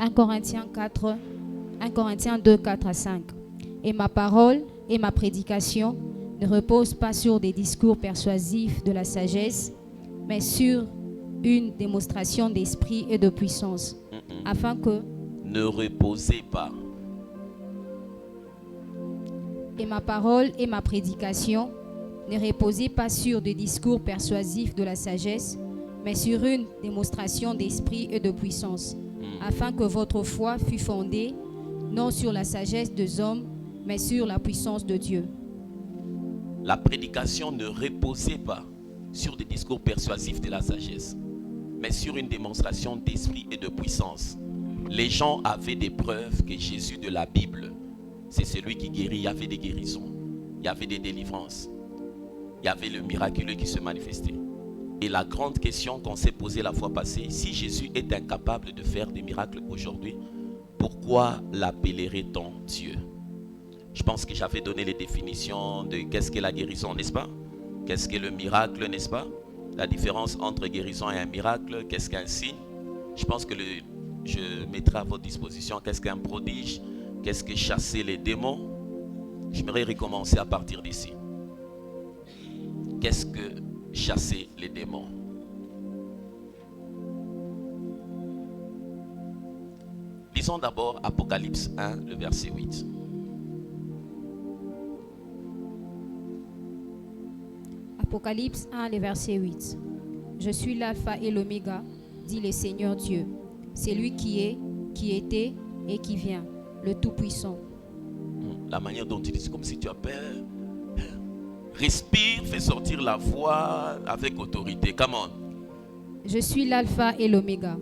1 Corinthiens 4, 1 Corinthiens 2, 4 à 5. Et ma parole et ma prédication ne reposent pas sur des discours persuasifs de la sagesse, mais sur une démonstration d'esprit et de puissance, afin que... Ne reposez pas. Et ma parole et ma prédication ne reposaient pas sur des discours persuasifs de la sagesse, mais sur une démonstration d'esprit et de puissance, afin que votre foi fût fondée non sur la sagesse des hommes, mais sur la puissance de Dieu. La prédication ne reposait pas sur des discours persuasifs de la sagesse, mais sur une démonstration d'esprit et de puissance. Les gens avaient des preuves que Jésus de la Bible, c'est celui qui guérit. Il y avait des guérisons, il y avait des délivrances, il y avait le miraculeux qui se manifestait. Et la grande question qu'on s'est posée la fois passée, si Jésus est incapable de faire des miracles aujourd'hui, pourquoi l'appellerait-on Dieu? Je pense que j'avais donné les définitions de qu'est-ce qu'est la guérison, n'est-ce pas? Qu'est-ce qu'est le miracle, n'est-ce pas? La différence entre guérison et un miracle, qu'est-ce qu'un signe? Je pense que je mettrai à votre disposition qu'est-ce qu'un prodige, qu'est-ce que chasser les démons. J'aimerais recommencer à partir d'ici. Qu'est-ce que chasser les démons? Lisons d'abord Apocalypse 1, le verset 8. Apocalypse 1, le verset 8. Je suis l'alpha et l'oméga, dit le Seigneur Dieu, celui qui est, qui était et qui vient, le Tout-Puissant. La manière dont tu dis, c'est comme si tu as peur. Respire, fais sortir la voix avec autorité. Come on. Je suis l'alpha et l'oméga,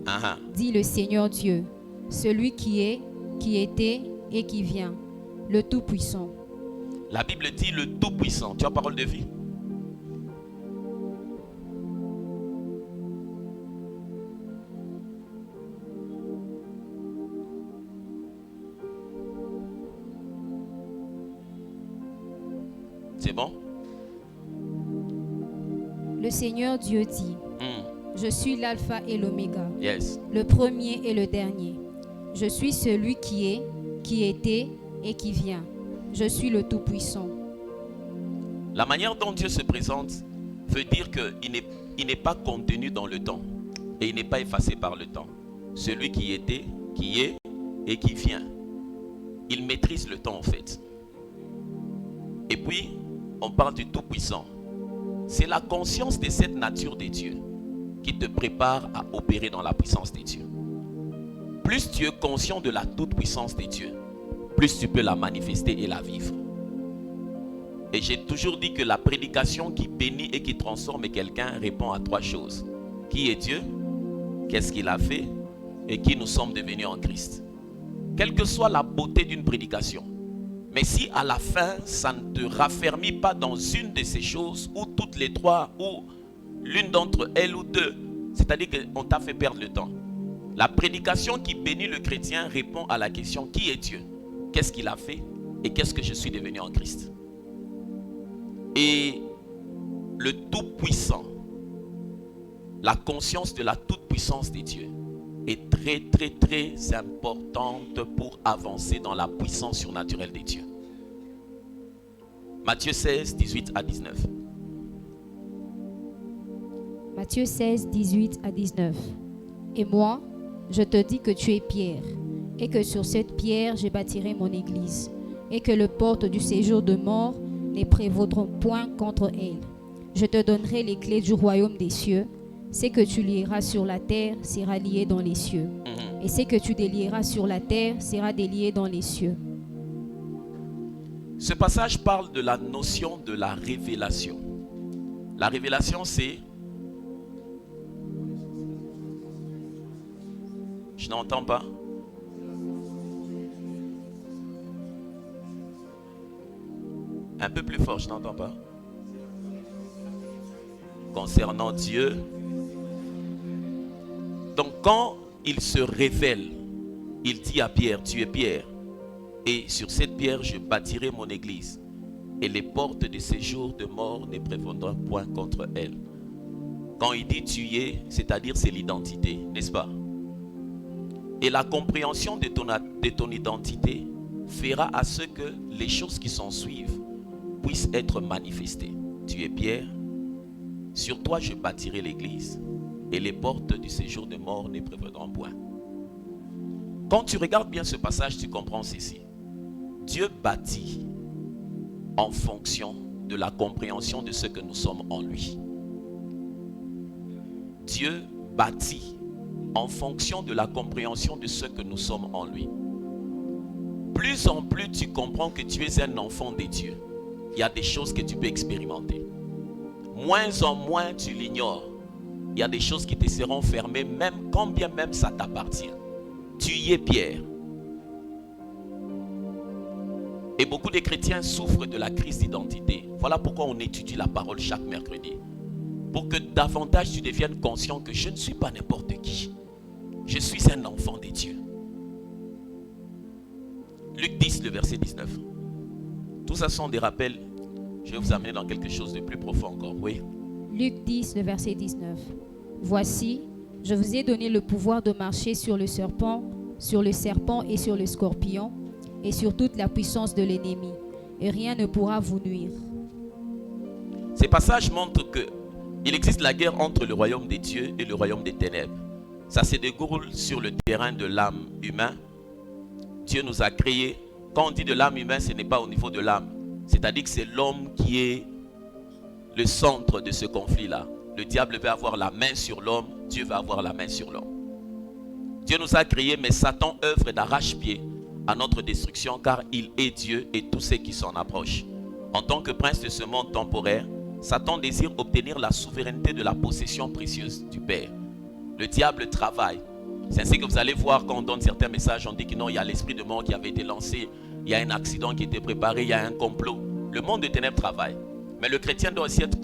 dit le Seigneur Dieu, celui qui est, qui était et qui vient, le Tout-Puissant. La Bible dit le Tout-Puissant. Tu as parole de vie. C'est bon? Le Seigneur Dieu dit, je suis l'alpha et l'oméga, Yes. le premier et le dernier. Je suis celui qui est, qui était et qui vient. Je suis le Tout-Puissant. La manière dont Dieu se présente veut dire qu'il n'est pas contenu dans le temps et il n'est pas effacé par le temps. Celui qui était, qui est et qui vient. Il maîtrise le temps en fait. Et puis, on parle du Tout-Puissant. C'est la conscience de cette nature de Dieu qui te prépare à opérer dans la puissance de Dieu. Plus tu es conscient de la toute-puissance de Dieu, plus tu peux la manifester et la vivre. Et j'ai toujours dit que la prédication qui bénit et qui transforme quelqu'un répond à 3 choses. Qui est Dieu? Qu'est-ce qu'il a fait? Et qui nous sommes devenus en Christ. Quelle que soit la beauté d'une prédication, mais si à la fin, ça ne te raffermit pas dans une de ces choses, ou toutes les 3, ou l'une d'entre elles ou 2, c'est-à-dire qu'on t'a fait perdre le temps. La prédication qui bénit le chrétien répond à la question qui est Dieu, qu'est-ce qu'il a fait et qu'est-ce que je suis devenu en Christ. Et le Tout-Puissant, la conscience de la toute-puissance de Dieu est très très très importante pour avancer dans la puissance surnaturelle de Dieu. Matthieu 16, 18 à 19. Matthieu 16, 18 à 19. Et moi, je te dis que tu es Pierre, et que sur cette pierre je bâtirai mon église, et que les portes du séjour de mort ne prévaudront point contre elle. Je te donnerai les clés du royaume des cieux. Ce que tu lieras sur la terre sera lié dans les cieux, et ce que tu délieras sur la terre sera délié dans les cieux. Ce passage parle de la notion de la révélation. La révélation, c'est... Je n'entends pas. Un peu plus fort, je n'entends pas. Concernant Dieu. Donc quand il se révèle, il dit à Pierre, tu es Pierre, et sur cette pierre je bâtirai mon église, et les portes de séjour de mort ne prévaudront point contre elle. Quand il dit tu es, c'est-à-dire c'est l'identité, n'est-ce pas? Et la compréhension de ton identité fera à ce que les choses qui s'en suivent puissent être manifestées. Tu es Pierre, sur toi je bâtirai l'église et les portes du séjour de mort ne prévaudront point. Quand tu regardes bien ce passage, tu comprends ceci. Dieu bâtit en fonction de la compréhension de ce que nous sommes en lui. Dieu bâtit en fonction de la compréhension de ce que nous sommes en lui. Plus en plus tu comprends que tu es un enfant de Dieu, il y a des choses que tu peux expérimenter. Moins en moins tu l'ignores. Il y a des choses qui te seront fermées, même quand bien même ça t'appartient. Tu y es Pierre. Et beaucoup de chrétiens souffrent de la crise d'identité. Voilà pourquoi on étudie la parole chaque mercredi. Pour que davantage tu deviennes conscient que je ne suis pas n'importe qui. Je suis un enfant de Dieu. Luc 10, le verset 19. Tout ça sont des rappels. Je vais vous amener dans quelque chose de plus profond encore. Oui. Luc 10, le verset 19. Voici, je vous ai donné le pouvoir de marcher sur le serpent et sur le scorpion, et sur toute la puissance de l'ennemi, et rien ne pourra vous nuire. Ces passages montrent qu'il existe la guerre entre le royaume des dieux et le royaume des ténèbres. Ça se déroule sur le terrain de l'âme humain. Dieu nous a créés. Quand on dit de l'âme humaine, ce n'est pas au niveau de l'âme. C'est-à-dire que c'est l'homme qui est le centre de ce conflit-là. Le diable veut avoir la main sur l'homme, Dieu veut avoir la main sur l'homme. Dieu nous a créés, mais Satan œuvre d'arrache-pied à notre destruction, car il est Dieu et tous ceux qui s'en approchent. En tant que prince de ce monde temporaire, Satan désire obtenir la souveraineté de la possession précieuse du Père. Le diable travaille. C'est ainsi que vous allez voir quand on donne certains messages, on dit que non, il y a l'esprit de mort qui avait été lancé, il y a un accident qui était préparé, il y a un complot. Le monde des ténèbres travaille. Mais le chrétien doit aussi être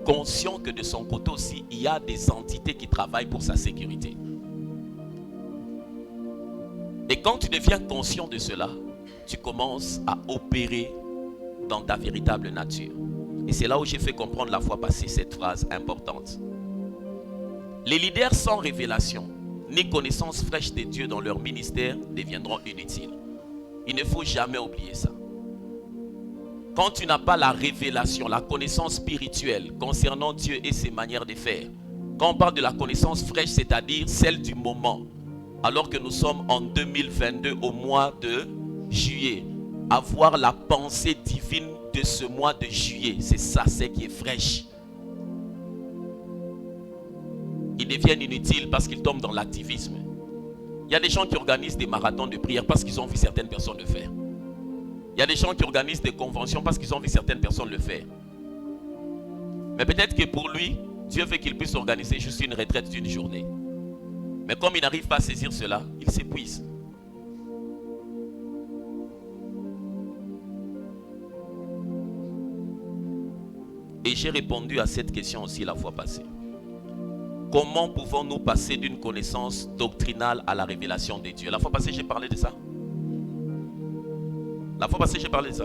conscient que de son côté aussi, il y a des entités qui travaillent pour sa sécurité. Et quand tu deviens conscient de cela, tu commences à opérer dans ta véritable nature. Et c'est là où j'ai fait comprendre la fois passée cette phrase importante. Les leaders sans révélation ni connaissance fraîche de Dieu dans leur ministère deviendront inutiles. Il ne faut jamais oublier ça. Quand tu n'as pas la révélation, la connaissance spirituelle concernant Dieu et ses manières de faire, quand on parle de la connaissance fraîche, c'est-à-dire celle du moment, alors que nous sommes en 2022 au mois de juillet, avoir la pensée divine de ce mois de juillet, c'est ça, c'est qui est fraîche. Ils deviennent inutiles parce qu'ils tombent dans l'activisme. Il y a des gens qui organisent des marathons de prière parce qu'ils ont vu certaines personnes le faire. Il y a des gens qui organisent des conventions parce qu'ils ont vu certaines personnes le faire. Mais peut-être que pour lui, Dieu veut qu'il puisse organiser juste une retraite d'une journée. Mais comme il n'arrive pas à saisir cela, il s'épuise. Et j'ai répondu à cette question aussi la fois passée. Comment pouvons-nous passer d'une connaissance doctrinale à la révélation de Dieu? La fois passée, j'ai parlé de ça. La fois passée, j'ai parlé de ça.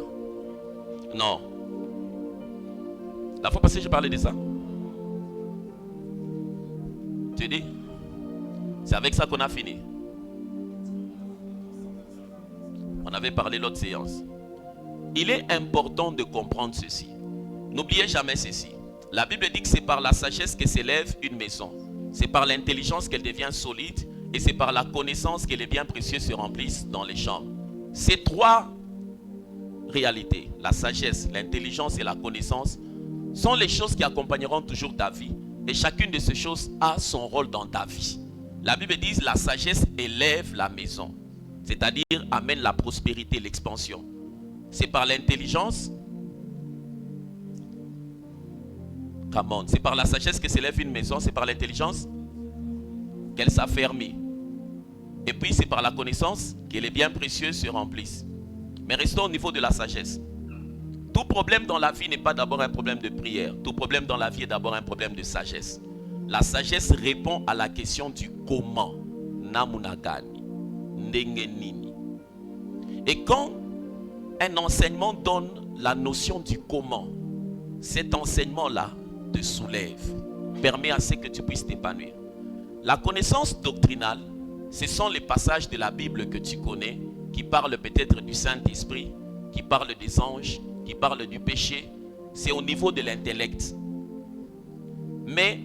Non. La fois passée, j'ai parlé de ça. Tu dis? C'est avec ça qu'on a fini. On avait parlé l'autre séance. Il est important de comprendre ceci. N'oubliez jamais ceci. La Bible dit que c'est par la sagesse que s'élève une maison. C'est par l'intelligence qu'elle devient solide. Et c'est par la connaissance que les biens précieux se remplissent dans les chambres. Ces trois réalités, la sagesse, l'intelligence et la connaissance, sont les choses qui accompagneront toujours ta vie. Et chacune de ces choses a son rôle dans ta vie. La Bible dit que la sagesse élève la maison. C'est-à-dire amène la prospérité, l'expansion. C'est par l'intelligence. Come on. C'est par la sagesse que s'élève une maison. C'est par l'intelligence qu'elle s'affermit. Et puis c'est par la connaissance que les biens précieux se remplissent. Mais restons au niveau de la sagesse. Tout problème dans la vie n'est pas d'abord un problème de prière. Tout problème dans la vie est d'abord un problème de sagesse. La sagesse répond à la question du comment. Namunagani. Ndengenini. Et quand un enseignement donne la notion du comment, cet enseignement-là te soulève, permet à ce que tu puisses t'épanouir. La connaissance doctrinale ce sont les passages de la Bible que tu connais, qui parlent peut-être du Saint-Esprit, qui parlent des anges, qui parlent du péché. C'est au niveau de l'intellect. Mais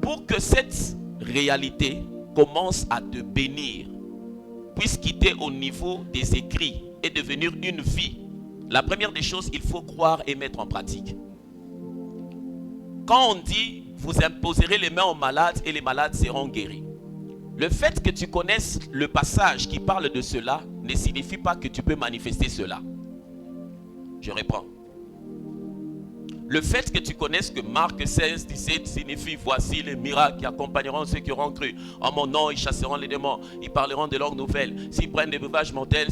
pour que cette réalité commence à te bénir, puisse quitter au niveau des écrits et devenir une vie, la première des choses, il faut croire et mettre en pratique. Quand on dit, vous imposerez les mains aux malades et les malades seront guéris. Le fait que tu connaisses le passage qui parle de cela ne signifie pas que tu peux manifester cela. Je reprends. Le fait que tu connaisses que Marc 16, 17 signifie voici les miracles qui accompagneront ceux qui auront cru. En mon nom, ils chasseront les démons, ils parleront de langues nouvelles. S'ils prennent des breuvages mortels,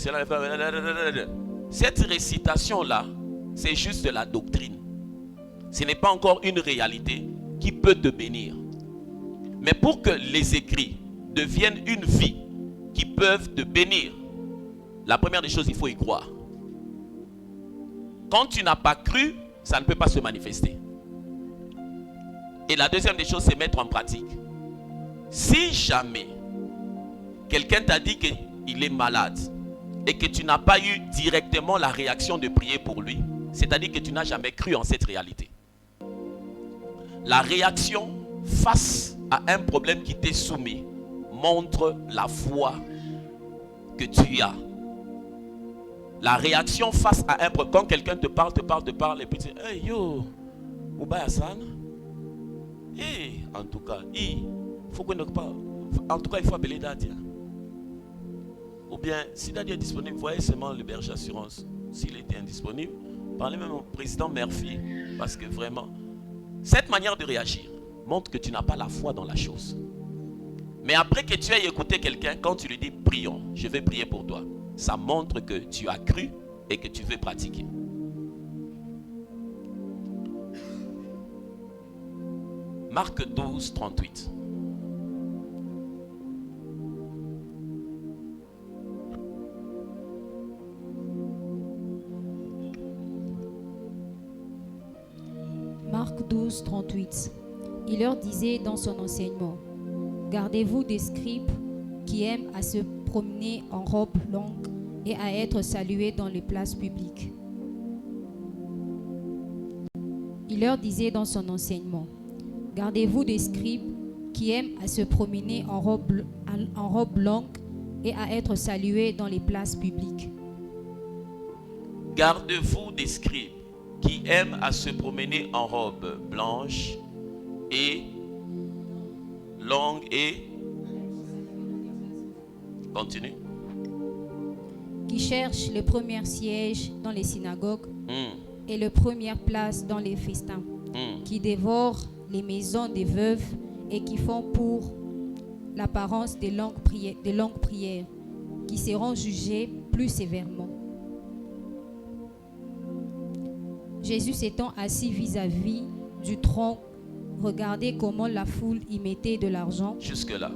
cette récitation-là, c'est juste de la doctrine. Ce n'est pas encore une réalité qui peut te bénir. Mais pour que les écrits deviennent une vie qui peuvent te bénir, la première des choses, il faut y croire. Quand tu n'as pas cru, ça ne peut pas se manifester. Et la deuxième des choses, c'est mettre en pratique. Si jamais quelqu'un t'a dit qu'il est malade et que tu n'as pas eu directement la réaction de prier pour lui, c'est-à-dire que tu n'as jamais cru en cette réalité. La réaction face à un problème qui t'est soumis montre la foi que tu as. La réaction face à un problème, quand quelqu'un te parle, et puis tu dis, hey yo, Oubaya San, en tout cas, il faut appeler Dadia. Ou bien, si Dadia est disponible, voyez seulement le berger assurance. S'il était indisponible, parlez même au président Murphy, parce que vraiment, cette manière de réagir montre que tu n'as pas la foi dans la chose. Mais après que tu aies écouté quelqu'un, quand tu lui dis prions, je vais prier pour toi, ça montre que tu as cru et que tu veux pratiquer. Marc 12, 38. Marc 12, 38. Il leur disait dans son enseignement, gardez-vous des scribes qui aiment à se promener en robe longue et à être salués dans les places publiques. Il leur disait dans son enseignement, gardez-vous des scribes qui aiment à se promener en robe longue et à être salués dans les places publiques. Gardez-vous des scribes qui aiment à se promener en robe blanche et longue et... Continue. Qui cherchent le premier siège dans les synagogues et la première place dans les festins, qui dévorent les maisons des veuves et qui font pour l'apparence des longues prières, qui seront jugés plus sévèrement. Jésus s'étant assis vis-à-vis du tronc, regardait comment la foule y mettait de l'argent. Jusque-là,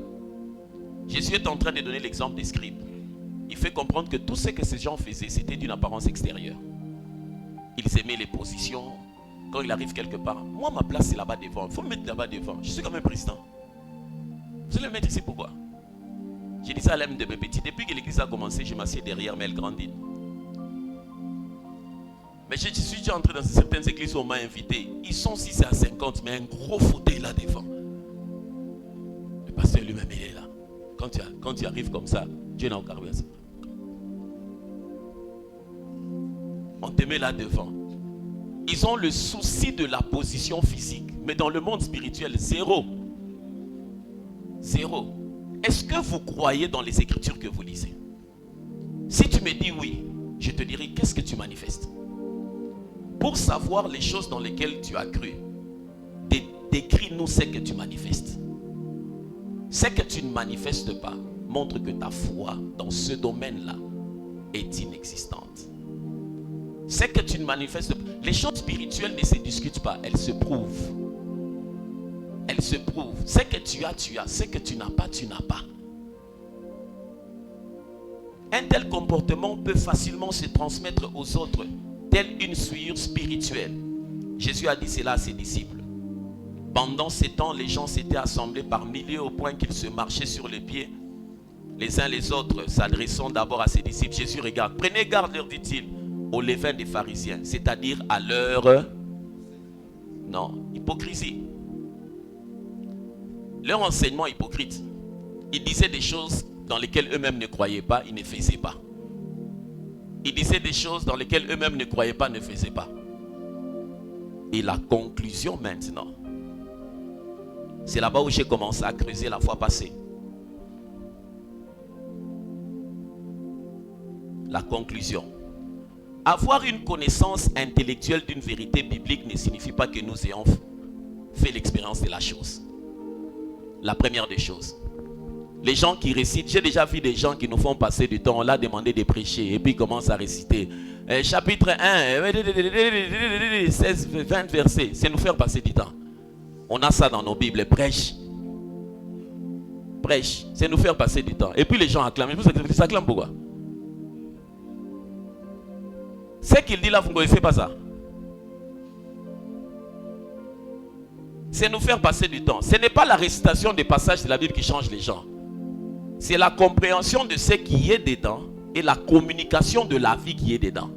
Jésus est en train de donner l'exemple des scribes. Il fait comprendre que tout ce que ces gens faisaient, c'était d'une apparence extérieure. Ils aimaient les positions. Quand il arrive quelque part, moi ma place c'est là-bas devant. Il faut me mettre là-bas devant. Je suis comme un président. Vous allez me mettre ici pourquoi? J'ai dit ça à l'âme de mes petits. Depuis que l'église a commencé, je m'assieds derrière, mais elle grandit. Mais je suis déjà entré dans certaines églises où on m'a invité. Ils sont 6 à 50, mais un gros fauteuil là devant. Le pasteur lui-même il est là. Quand tu arrives comme ça, Dieu n'a aucun ça. On te met là devant. Ils ont le souci de la position physique. Mais dans le monde spirituel, zéro. Zéro. Est-ce que vous croyez dans les écritures que vous lisez? Si tu me dis oui, je te dirai qu'est-ce que tu manifestes. Pour savoir les choses dans lesquelles tu as cru, décris-nous ce que tu manifestes. Ce que tu ne manifestes pas montre que ta foi dans ce domaine-là est inexistante. Ce que tu ne manifestes pas, les choses spirituelles ne se discutent pas, elles se prouvent. Elles se prouvent. Ce que tu as, tu as. Ce que tu n'as pas, tu n'as pas. Un tel comportement peut facilement se transmettre aux autres, telle une souillure spirituelle. Jésus a dit cela à ses disciples. Pendant ces temps, les gens s'étaient assemblés par milliers au point qu'ils se marchaient sur les pieds les uns les autres, s'adressant d'abord à ses disciples, Jésus regarde. Prenez garde, leur dit-il, au levain des pharisiens, c'est-à-dire à leur... Non, hypocrisie. Leur enseignement hypocrite. Ils disaient des choses dans lesquelles eux-mêmes ne croyaient pas, ils ne faisaient pas. Ils disaient des choses dans lesquelles eux-mêmes ne croyaient pas, ne faisaient pas. Et la conclusion maintenant, c'est là-bas où j'ai commencé à creuser la fois passée. La conclusion. Avoir une connaissance intellectuelle d'une vérité biblique ne signifie pas que nous ayons fait l'expérience de la chose. La première des choses. Les gens qui récitent, j'ai déjà vu des gens qui nous font passer du temps, on l'a demandé de prêcher et puis ils commencent à réciter. Chapitre 1, 16, 20 versets, c'est nous faire passer du temps. On a ça dans nos Bibles, prêche. Prêche, c'est nous faire passer du temps. Et puis les gens acclament. Ils acclament pourquoi? Ce qu'il dit là, vous ne connaissez pas ça. C'est nous faire passer du temps. Ce n'est pas la récitation des passages de la Bible qui change les gens. C'est la compréhension de ce qui est dedans et la communication de la vie qui est dedans.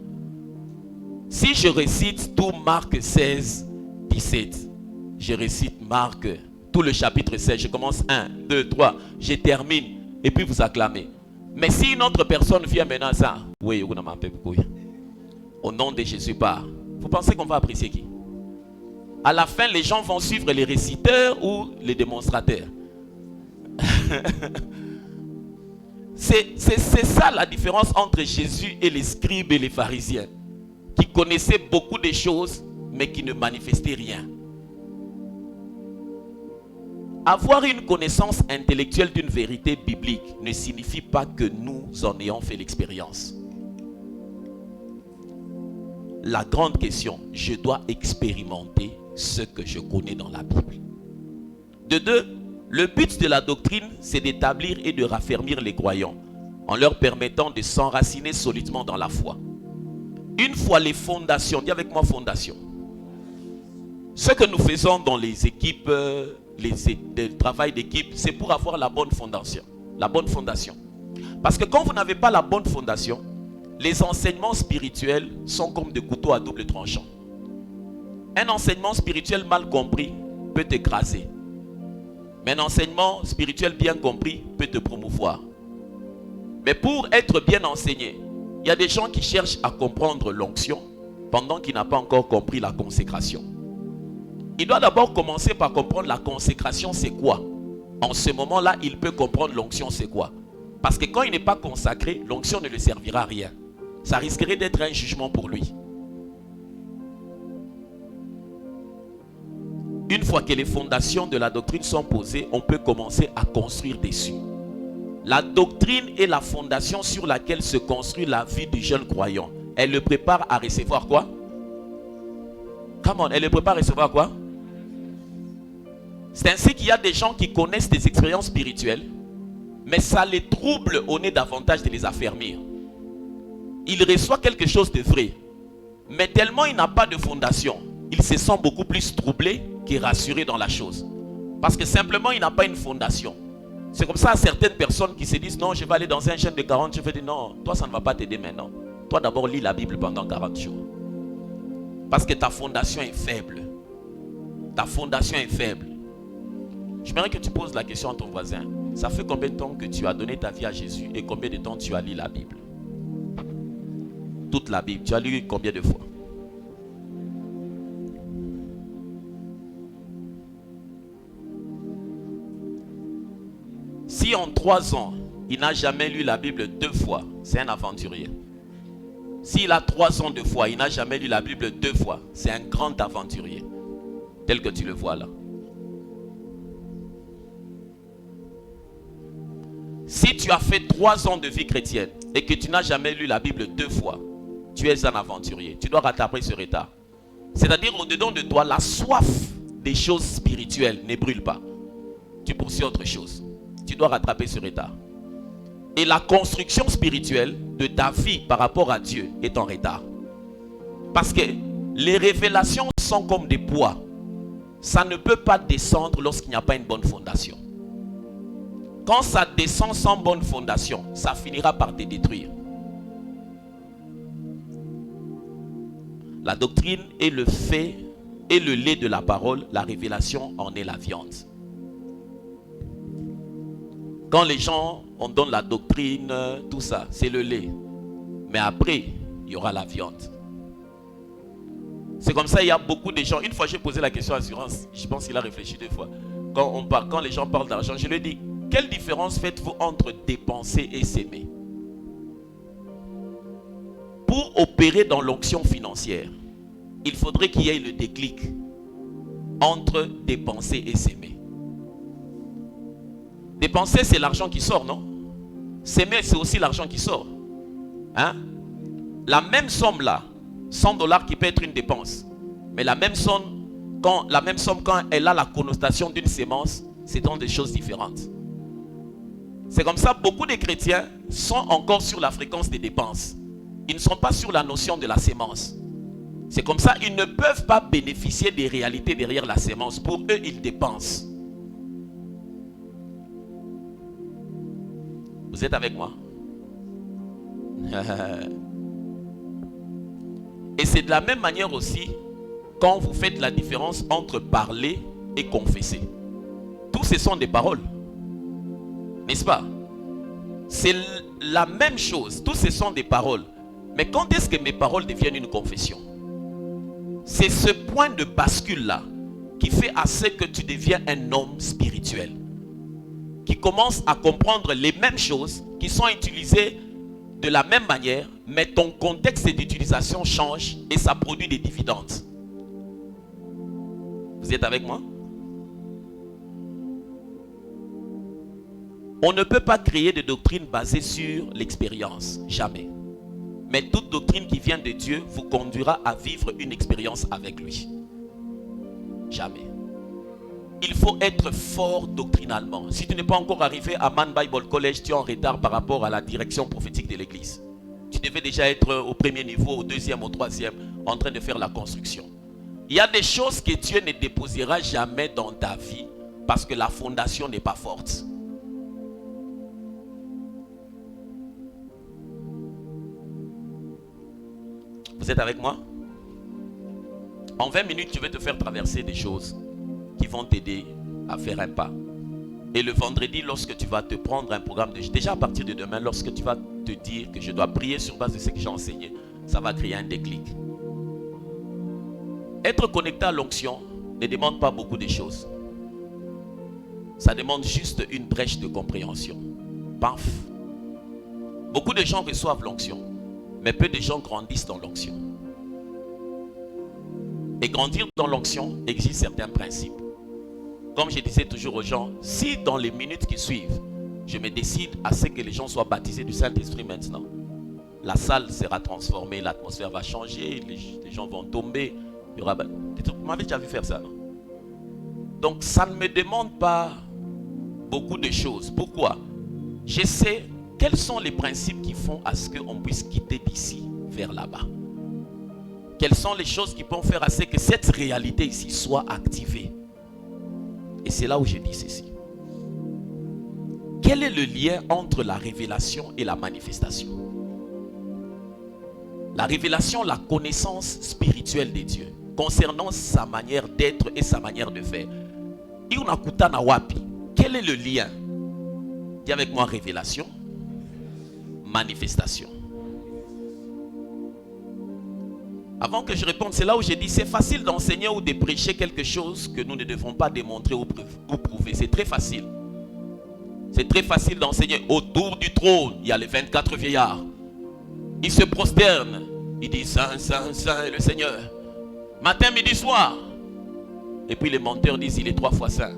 Si je récite tout Marc 16, 17, je récite Marc, tout le chapitre 16, je commence 1, 2, 3, je termine et puis vous acclamez. Mais si une autre personne vient maintenant ça, oui, au nom de Jésus, pas. Vous pensez qu'on va apprécier qui? À la fin, les gens vont suivre les réciteurs ou les démonstrateurs. C'est ça la différence entre Jésus et les scribes et les pharisiens, qui connaissaient beaucoup de choses, mais qui ne manifestaient rien. Avoir une connaissance intellectuelle d'une vérité biblique ne signifie pas que nous en ayons fait l'expérience. La grande question, je dois expérimenter ce que je connais dans la Bible. De deux, le but de la doctrine, c'est d'établir et de raffermir les croyants en leur permettant de s'enraciner solidement dans la foi. Une fois les fondations, dis avec moi fondation. Ce que nous faisons dans les équipes, le travail d'équipe, c'est pour avoir la bonne fondation. La bonne fondation. Parce que quand vous n'avez pas la bonne fondation, les enseignements spirituels sont comme des couteaux à double tranchant. Un enseignement spirituel mal compris peut t'écraser. Mais un enseignement spirituel bien compris peut te promouvoir. Mais pour être bien enseigné, il y a des gens qui cherchent à comprendre l'onction pendant qu'ils n'ont pas encore compris la consécration. Il doit d'abord commencer par comprendre la consécration c'est quoi. En ce moment-là, il peut comprendre l'onction c'est quoi. Parce que quand il n'est pas consacré, l'onction ne lui servira à rien. Ça risquerait d'être un jugement pour lui. Une fois que les fondations de la doctrine sont posées, on peut commencer à construire dessus. La doctrine est la fondation sur laquelle se construit la vie du jeune croyant. Elle le prépare à recevoir quoi? Come on, elle le prépare à recevoir quoi? C'est ainsi qu'il y a des gens qui connaissent des expériences spirituelles, mais ça les trouble au nez davantage de les affermir. Il reçoit quelque chose de vrai, mais tellement il n'a pas de fondation, il se sent beaucoup plus troublé que rassuré dans la chose. Parce que simplement il n'a pas une fondation. C'est comme ça à certaines personnes qui se disent non, je vais aller dans un jeûne de 40, je vais dire non, toi ça ne va pas t'aider maintenant. Toi d'abord lis la Bible pendant 40 jours. Parce que ta fondation est faible. Ta fondation est faible. J'aimerais que tu poses la question à ton voisin. Ça fait combien de temps que tu as donné ta vie à Jésus et combien de temps tu as lu la Bible? Toute la Bible, tu as lu combien de fois? Si en 3 ans, il n'a jamais lu la Bible 2 fois, c'est un aventurier. S'il a 3 ans de foi, il n'a jamais lu la Bible 2 fois, c'est un grand aventurier. Tel que tu le vois là. Si tu as fait 3 ans de vie chrétienne et que tu n'as jamais lu la Bible 2 fois, tu es un aventurier. Tu dois rattraper ce retard. C'est-à-dire au-dedans de toi, la soif des choses spirituelles ne brûle pas. Tu poursuis autre chose. Tu dois rattraper ce retard. Et la construction spirituelle de ta vie par rapport à Dieu est en retard. Parce que les révélations sont comme des poids. Ça ne peut pas descendre lorsqu'il n'y a pas une bonne fondation. Quand ça descend sans bonne fondation, ça finira par te détruire. La doctrine est le fait et le lait de la parole. La révélation en est la viande. Quand les gens, on donne la doctrine, tout ça, c'est le lait. Mais après, il y aura la viande. C'est comme ça, il y a beaucoup de gens. Une fois, j'ai posé la question à Assurance. Je pense qu'il a réfléchi 2 fois. Quand les gens parlent d'argent, je lui ai dit, quelle différence faites-vous entre dépenser et s'aimer? Pour opérer dans l'onction financière, il faudrait qu'il y ait le déclic entre dépenser et s'aimer. Dépenser, c'est l'argent qui sort, non? S'aimer, c'est aussi l'argent qui sort. Hein? La même somme là, $100 qui peut être une dépense, mais la même somme, quand elle a la connotation d'une sémence, c'est dans des choses différentes. C'est comme ça, beaucoup de chrétiens sont encore sur la fréquence des dépenses. Ils ne sont pas sur la notion de la sémence. C'est comme ça, ils ne peuvent pas bénéficier des réalités derrière la sémence. Pour eux, ils dépensent. Vous êtes avec moi? Et c'est de la même manière aussi quand vous faites la différence entre parler et confesser. Tous ce sont des paroles. N'est-ce pas? C'est la même chose. Tous ce sont des paroles. Mais quand est-ce que mes paroles deviennent une confession? C'est ce point de bascule-là qui fait assez que tu deviens un homme spirituel. Qui commence à comprendre les mêmes choses qui sont utilisées de la même manière, mais ton contexte d'utilisation change et ça produit des dividendes. Vous êtes avec moi? On ne peut pas créer de doctrine basée sur l'expérience, jamais. Mais toute doctrine qui vient de Dieu vous conduira à vivre une expérience avec lui. Jamais. Il faut être fort doctrinalement. Si tu n'es pas encore arrivé à Man Bible College, tu es en retard par rapport à la direction prophétique de l'église. Tu devais déjà être au premier niveau, au deuxième, au troisième, en train de faire la construction. Il y a des choses que Dieu ne déposera jamais dans ta vie parce que la fondation n'est pas forte. Vous êtes avec moi? En 20 minutes, tu vas te faire traverser des choses qui vont t'aider à faire un pas. Et le vendredi, lorsque tu vas te prendre un programme, déjà à partir de demain, lorsque tu vas te dire que je dois prier sur base de ce que j'ai enseigné, ça va créer un déclic. Être connecté à l'onction ne demande pas beaucoup de choses. Ça demande juste une brèche de compréhension. Paf. Beaucoup de gens reçoivent l'onction, mais peu de gens grandissent dans l'onction. Et grandir dans l'onction exige certains principes. Comme je disais toujours aux gens, si dans les minutes qui suivent, je me décide à ce que les gens soient baptisés du Saint-Esprit maintenant, la salle sera transformée, l'atmosphère va changer, les gens vont tomber. Il y aura... Vous m'avez déjà vu faire ça, non? Donc ça ne me demande pas beaucoup de choses. Pourquoi? Je sais quels sont les principes qui font à ce qu'on puisse quitter d'ici vers là-bas. Quelles sont les choses qui peuvent faire à ce que cette réalité ici soit activée. Et c'est là où je dis ceci. Quel est le lien entre la révélation et la manifestation? La révélation, la connaissance spirituelle de Dieu concernant sa manière d'être et sa manière de faire. Iunakutana wapi? Quel est le lien? Dis avec moi, révélation, manifestation. Avant que je réponde, c'est là où j'ai dit c'est facile d'enseigner ou de prêcher quelque chose que nous ne devons pas démontrer ou prouver. C'est très facile. C'est très facile d'enseigner. Autour du trône, il y a les 24 vieillards. Ils se prosternent. Ils disent Saint, Saint, Saint est le Seigneur. Matin, midi, soir. Et puis les menteurs disent il est 3 fois saint.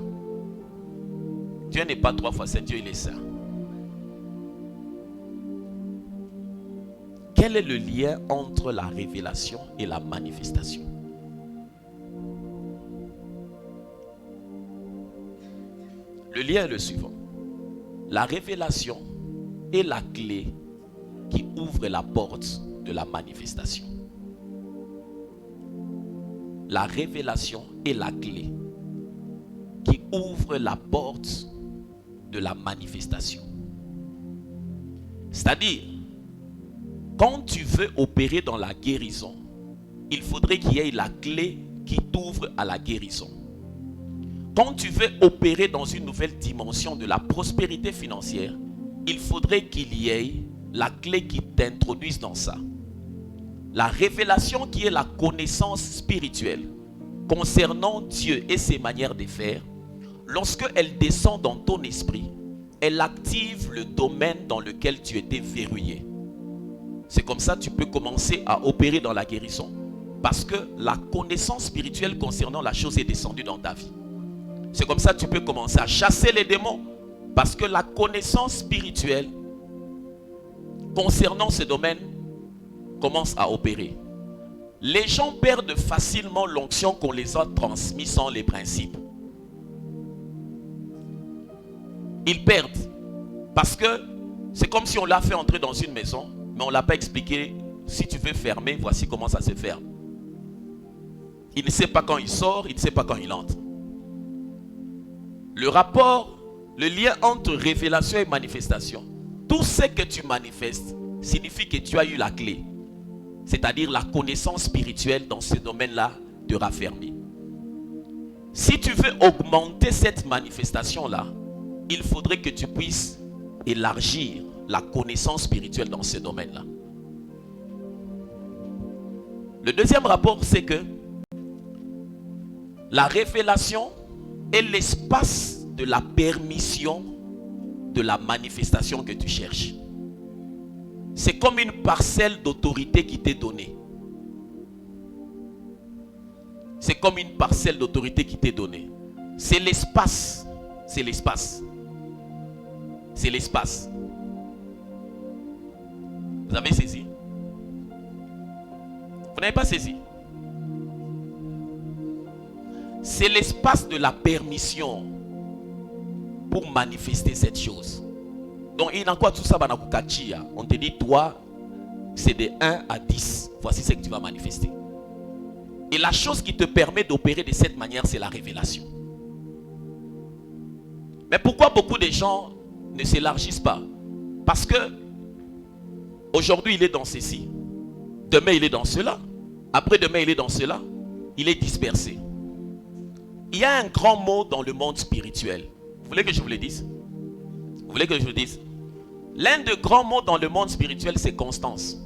Dieu n'est pas 3 fois saint, Dieu il est saint. Quel est le lien entre la révélation et la manifestation? Le lien est le suivant. La révélation est la clé qui ouvre la porte de la manifestation. La révélation est la clé qui ouvre la porte de la manifestation. C'est-à-dire, quand tu veux opérer dans la guérison, il faudrait qu'il y ait la clé qui t'ouvre à la guérison. Quand tu veux opérer dans une nouvelle dimension de la prospérité financière, il faudrait qu'il y ait la clé qui t'introduise dans ça. La révélation qui est la connaissance spirituelle concernant Dieu et ses manières de faire, lorsque elle descend dans ton esprit, elle active le domaine dans lequel tu étais verrouillé. C'est comme ça que tu peux commencer à opérer dans la guérison. Parce que la connaissance spirituelle concernant la chose est descendue dans ta vie. C'est comme ça que tu peux commencer à chasser les démons. Parce que la connaissance spirituelle concernant ce domaine commence à opérer. Les gens perdent facilement l'onction qu'on les a transmis sans les principes. Ils perdent. Parce que c'est comme si on l'a fait entrer dans une maison, mais on ne l'a pas expliqué. Si tu veux fermer, voici comment ça se ferme. Il ne sait pas quand il sort, il ne sait pas quand il entre. Le rapport, le lien entre révélation et manifestation, tout ce que tu manifestes signifie que tu as eu la clé. C'est-à-dire la connaissance spirituelle dans ce domaine-là te raffermit. Si tu veux augmenter cette manifestation-là, il faudrait que tu puisses élargir la connaissance spirituelle dans ce domaine-là. Le deuxième rapport, c'est que la révélation est l'espace de la permission de la manifestation que tu cherches. C'est comme une parcelle d'autorité qui t'est donnée. C'est comme une parcelle d'autorité qui t'est donnée. C'est l'espace. C'est l'espace. C'est l'espace. Vous avez saisi? Vous n'avez pas saisi? C'est l'espace de la permission pour manifester cette chose. Donc, il y a quoi tout ça? On te dit, toi, c'est de 1 à 10. Voici ce que tu vas manifester. Et la chose qui te permet d'opérer de cette manière, c'est la révélation. Mais pourquoi beaucoup de gens ne s'élargissent pas? Parce que aujourd'hui, il est dans ceci. Demain, il est dans cela. Après-demain, il est dans cela. Il est dispersé. Il y a un grand mot dans le monde spirituel. Vous voulez que je vous le dise? Vous voulez que je vous le dise? L'un des grands mots dans le monde spirituel, c'est constance.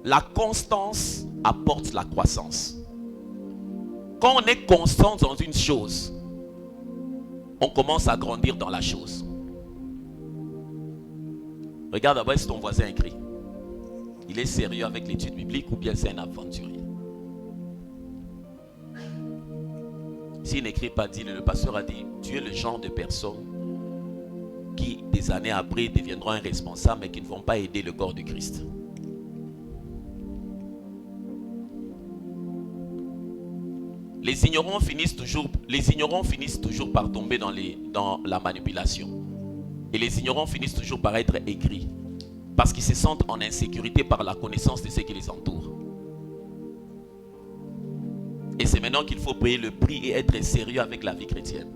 La constance apporte la croissance. Quand on est constant dans une chose, on commence à grandir dans la chose. Regarde d'abord si ton voisin écrit. Il est sérieux avec l'étude biblique ou bien c'est un aventurier? S'il n'écrit pas, dis-le. Le pasteur a dit, tu es le genre de personne qui, des années après, deviendront un responsable, mais qui ne vont pas aider le corps de Christ. Les ignorants finissent toujours par tomber dans la manipulation. Et les ignorants finissent toujours par être aigris. Parce qu'ils se sentent en insécurité par la connaissance de ceux qui les entourent. Et c'est maintenant qu'il faut payer le prix et être sérieux avec la vie chrétienne.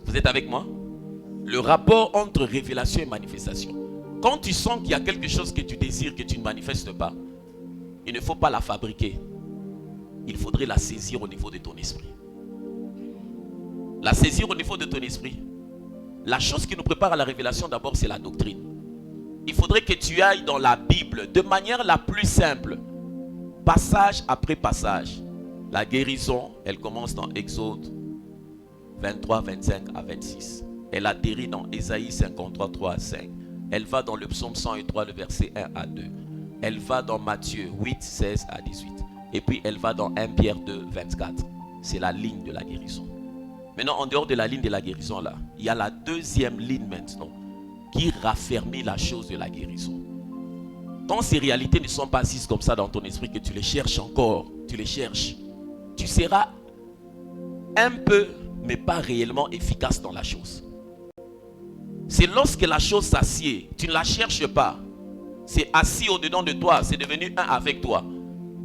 Vous êtes avec moi? Le rapport entre révélation et manifestation. Quand tu sens qu'il y a quelque chose que tu désires, que tu ne manifestes pas, il ne faut pas la fabriquer. Il faudrait la saisir au niveau de ton esprit. La saisir au niveau de ton esprit. La chose qui nous prépare à la révélation d'abord, c'est la doctrine. Il faudrait que tu ailles dans la Bible de manière la plus simple. Passage après passage. La guérison, elle commence dans Exode 23, 25 à 26. Elle atterrit dans Ésaïe 53, 3 à 5. Elle va dans le psaume 103, le verset 1 à 2. Elle va dans Matthieu 8, 16 à 18. Et puis elle va dans 1 Pierre 2, 24. C'est la ligne de la guérison. Maintenant, en dehors de la ligne de la guérison, là, il y a la deuxième ligne maintenant qui raffermit la chose de la guérison. Quand ces réalités ne sont pas assises comme ça dans ton esprit, que tu les cherches encore, tu les cherches, tu seras un peu, mais pas réellement efficace dans la chose. C'est lorsque la chose s'assied, tu ne la cherches pas. C'est assis au-dedans de toi, c'est devenu un avec toi.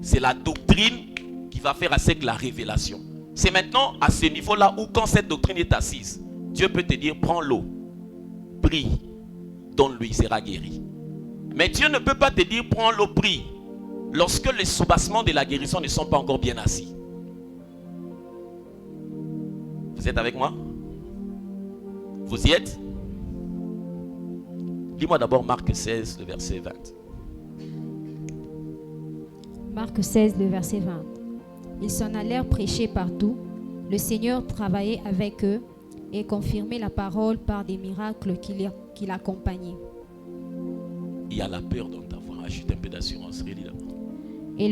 C'est la doctrine qui va faire assez que la révélation. C'est maintenant à ce niveau-là où quand cette doctrine est assise, Dieu peut te dire, prends l'eau, prie, donne-lui, il sera guéri. Mais Dieu ne peut pas te dire, prends l'eau, prie, lorsque les soubassements de la guérison ne sont pas encore bien assis. Vous êtes avec moi? Vous y êtes? Dis-moi d'abord Marc 16, le verset 20. Marc 16, le verset 20. Ils s'en allèrent prêcher partout. Le Seigneur travaillait avec eux et confirmait la parole par des miracles qui l'accompagnaient. Il y a la peur dans ta voix. Ajoute un peu d'assurance. Et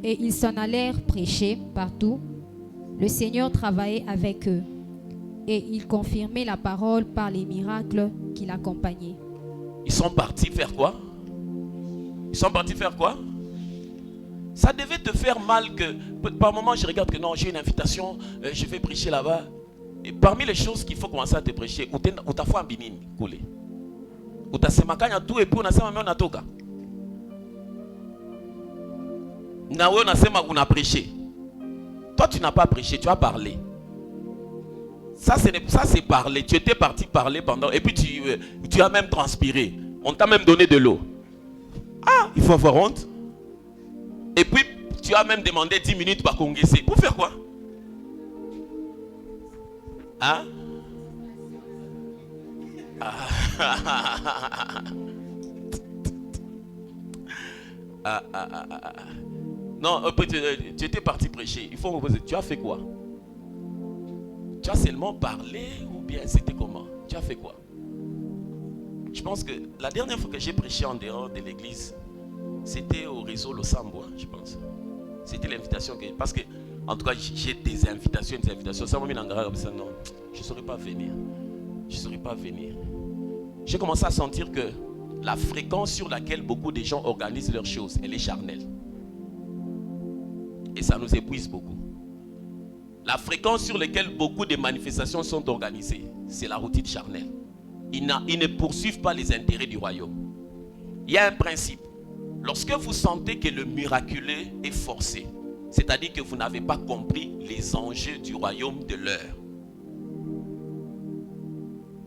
ils s'en allèrent prêcher partout. Le Seigneur travaillait avec eux et il confirmait la parole par les miracles qui l'accompagnaient. Ils sont partis faire quoi? Ils sont partis faire quoi? Ça devait te faire mal que par moment je regarde que non, j'ai une invitation, je vais prêcher là-bas. Et parmi les choses qu'il faut commencer à te prêcher, ou ta foi en binini coulé, ou ta semakanya tout et puis on a sema on a toka. Na on a sema on a prêché. Toi tu n'as pas prêché, tu as parlé. Ça c'est parler. Tu étais parti parler pendant et puis tu as même transpiré. On t'a même donné de l'eau. Ah, il faut avoir honte. Et puis, tu as même demandé 10 minutes par Congressé. Pour faire quoi? Hein? Non, tu étais parti prêcher. Il faut reposer. Tu as fait quoi? Tu as seulement parlé ou bien c'était comment? Tu as fait quoi? Je pense que la dernière fois que j'ai prêché en dehors de l'église, c'était au réseau Losambo, je pense. C'était l'invitation que... Parce que, en tout cas, j'ai des invitations. Ça m'a mis dans le ça, non, je ne saurais pas venir. Je ne saurais pas venir. J'ai commencé à sentir que la fréquence sur laquelle beaucoup de gens organisent leurs choses, elle est charnelle. Et ça nous épuise beaucoup. La fréquence sur laquelle beaucoup de manifestations sont organisées, c'est la routine charnelle. Ils ne poursuivent pas les intérêts du royaume. Il y a un principe. Lorsque vous sentez que le miraculeux est forcé, c'est-à-dire que vous n'avez pas compris les enjeux du royaume de l'heure.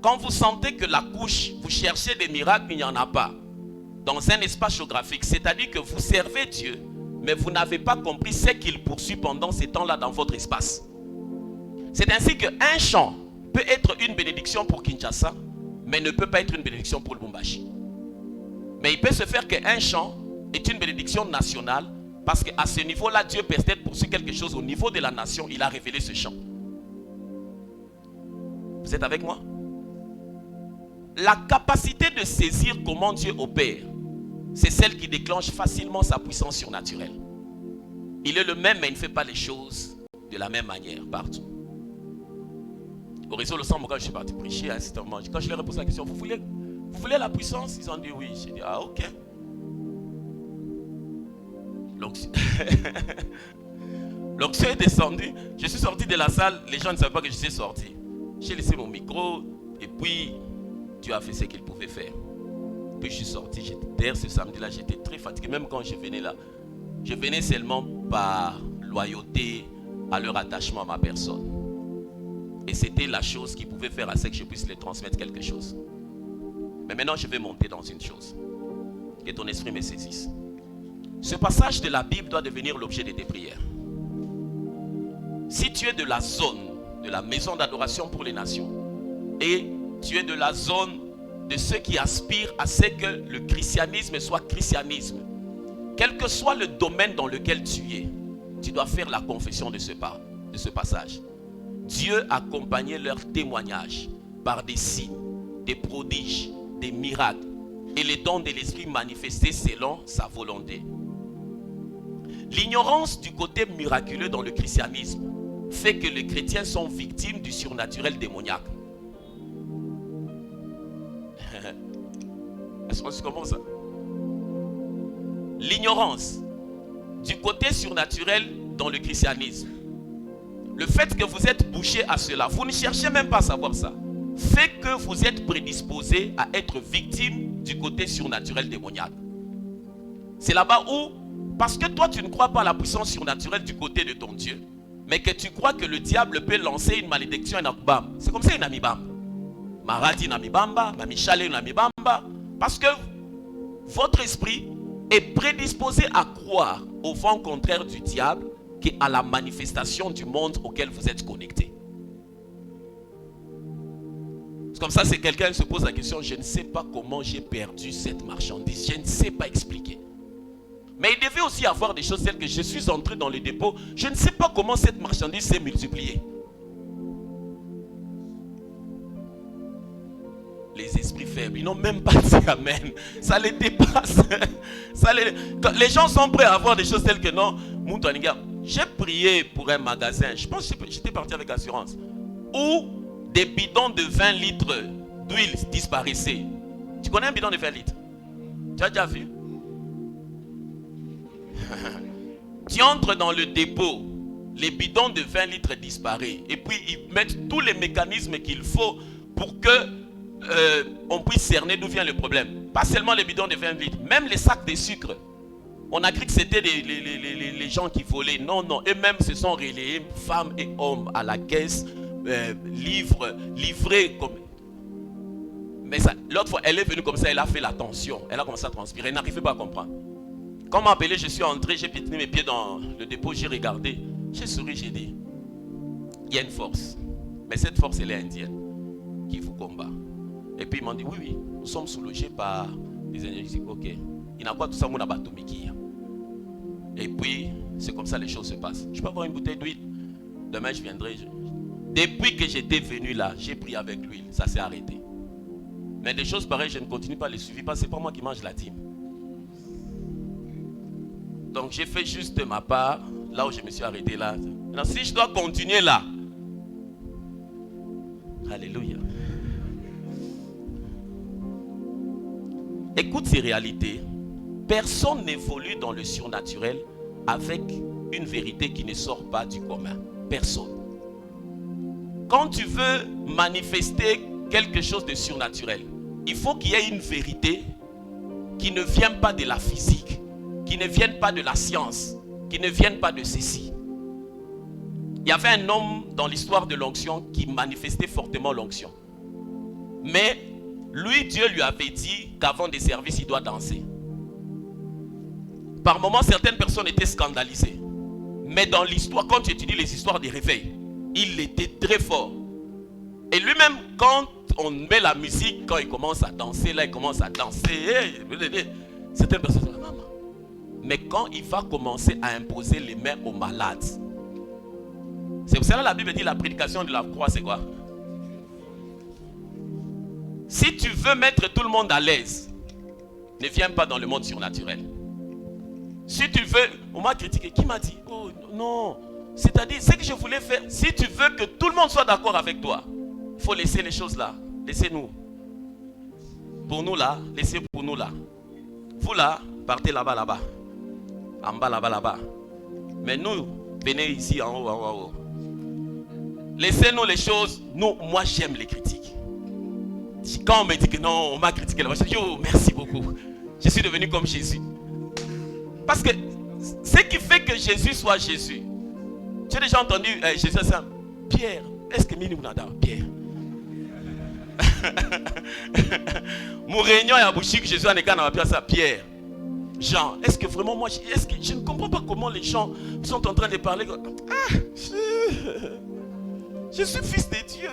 Quand vous sentez que la couche, vous cherchez des miracles, il n'y en a pas. Dans un espace géographique, c'est-à-dire que vous servez Dieu, mais vous n'avez pas compris ce qu'il poursuit pendant ces temps-là dans votre espace. C'est ainsi qu'un champ peut être une bénédiction pour Kinshasa, mais ne peut pas être une bénédiction pour le Lubumbashi. Mais il peut se faire qu'un champ est une bénédiction nationale parce qu'à ce niveau-là, Dieu peut-être poursuit quelque chose au niveau de la nation, il a révélé ce champ. Vous êtes avec moi? La capacité de saisir comment Dieu opère, c'est celle qui déclenche facilement sa puissance surnaturelle. Il est le même, mais il ne fait pas les choses de la même manière partout. Au réseau Le Sang, quand je suis parti prêcher à un certain moment, quand je leur ai posé la question, vous voulez la puissance? Ils ont dit oui. J'ai dit ah ok. Donc je suis descendu, je suis sorti de la salle, les gens ne savaient pas que je suis sorti. J'ai laissé mon micro et puis Dieu a fait ce qu'il pouvait faire. Puis je suis sorti, d'ailleurs ce samedi-là, j'étais très fatigué. Même quand je venais là, je venais seulement par loyauté à leur attachement à ma personne. Et c'était la chose qui pouvait faire à ce que je puisse les transmettre quelque chose. Mais maintenant, je vais monter dans une chose. Que ton esprit me saisisse. Ce passage de la Bible doit devenir l'objet de tes prières. Si tu es de la zone de la maison d'adoration pour les nations et tu es de la zone de ceux qui aspirent à ce que le christianisme soit christianisme, quel que soit le domaine dans lequel tu es, tu dois faire la confession de ce passage. Dieu accompagnait leur témoignage par des signes, des prodiges, des miracles et les dons de l'esprit manifestés selon sa volonté. L'ignorance du côté miraculeux dans le christianisme fait que les chrétiens sont victimes du surnaturel démoniaque. Est-ce qu'on se commence ça? L'ignorance du côté surnaturel dans le christianisme, le fait que vous êtes bouché à cela, vous ne cherchez même pas à savoir ça, fait que vous êtes prédisposé à être victime du côté surnaturel démoniaque. C'est là-bas où, parce que toi tu ne crois pas à la puissance surnaturelle du côté de ton Dieu, mais que tu crois que le diable peut lancer une malédiction et bam. C'est comme ça, il n'a mis bam. Maradi n'a mis bamba, Mamichale n'a mis bamba. Parce que votre esprit est prédisposé à croire au vent contraire du diable qu'à la manifestation du monde auquel vous êtes connecté. C'est comme ça, c'est quelqu'un qui se pose la question, je ne sais pas comment j'ai perdu cette marchandise, je ne sais pas expliquer. Mais il devait aussi avoir des choses telles que je suis entré dans le dépôt, je ne sais pas comment cette marchandise s'est multipliée. Les esprits faibles, ils n'ont même pas dit amen. Ça les dépasse. Les gens sont prêts à avoir des choses telles que non. J'ai prié pour un magasin, je pense que j'étais parti avec assurance, où des bidons de 20 litres d'huile disparaissaient. Tu connais un bidon de 20 litres? Tu as déjà vu? Tu entres dans le dépôt, les bidons de 20 litres disparaissent. Et puis ils mettent tous les mécanismes qu'il faut pour que on puisse cerner d'où vient le problème. Pas seulement les bidons de 20 litres, même les sacs de sucre. On a cru que c'était les gens qui volaient. Non, non, eux-mêmes se sont relayés, femmes et hommes, à la caisse, livrés comme... Mais l'autre fois, elle est venue comme ça, elle a fait la tension. Elle a commencé à transpirer, elle n'arrivait pas à comprendre. Quand on m'a appelé, je suis entré, j'ai piétiné mes pieds dans le dépôt, j'ai regardé, j'ai souri, j'ai dit, il y a une force. Mais cette force, elle est indienne, qui vous combat. Et puis ils m'ont dit, oui, oui, nous sommes sous-logés par des Indiens. Je dis, ok, il n'a pas tout ça, mon abatomiki. Et puis, c'est comme ça les choses se passent. Je peux avoir une bouteille d'huile. Demain, je viendrai. Depuis que j'étais venu là, j'ai pris avec l'huile. Ça s'est arrêté. Mais des choses pareilles, je ne continue pas à les suivre parce que c'est pas moi qui mange la dîme. Donc, j'ai fait juste de ma part, là où je me suis arrêté là. Maintenant, si je dois continuer là, alléluia. Écoute ces réalités. Personne n'évolue dans le surnaturel avec une vérité qui ne sort pas du commun. Personne. Quand tu veux manifester quelque chose de surnaturel, il faut qu'il y ait une vérité qui ne vient pas de la physique, qui ne vienne pas de la science, qui ne vienne pas de ceci. Il y avait un homme dans l'histoire de l'onction qui manifestait fortement l'onction. Mais lui, Dieu lui avait dit qu'avant des services, il doit danser. Par moments, certaines personnes étaient scandalisées. Mais dans l'histoire, quand tu étudies les histoires des réveils, il était très fort. Et lui-même, quand on met la musique, quand il commence à danser, là, il commence à danser. Certaines personnes disent, maman. Mais quand il va commencer à imposer les mains aux malades, c'est pour ça que la Bible dit la prédication de la croix, c'est quoi? Si tu veux mettre tout le monde à l'aise, ne viens pas dans le monde surnaturel. Si tu veux, on m'a critiqué, qui m'a dit? Oh non, c'est-à-dire, ce que je voulais faire, si tu veux que tout le monde soit d'accord avec toi, il faut laisser les choses là, laissez-nous. Pour nous là, laissez pour nous là. Vous là, partez là-bas, là-bas. En bas, là-bas, là-bas. Mais nous, venez ici, en haut, en haut, en haut. Laissez-nous les choses. Nous, moi j'aime les critiques. Quand on me dit que non, on m'a critiqué là-bas, je dis, oh, merci beaucoup. Je suis devenu comme Jésus. Parce que ce qui fait que Jésus soit Jésus. Tu as déjà entendu Jésus dire, Pierre, est-ce que Mini Mounada, Pierre? Mon réunion est à Bouchik, Jésus en écart, Pierre. Jean, est-ce que vraiment moi, est-ce que je ne comprends pas comment les gens sont en train de parler. Ah, je suis fils de Dieu.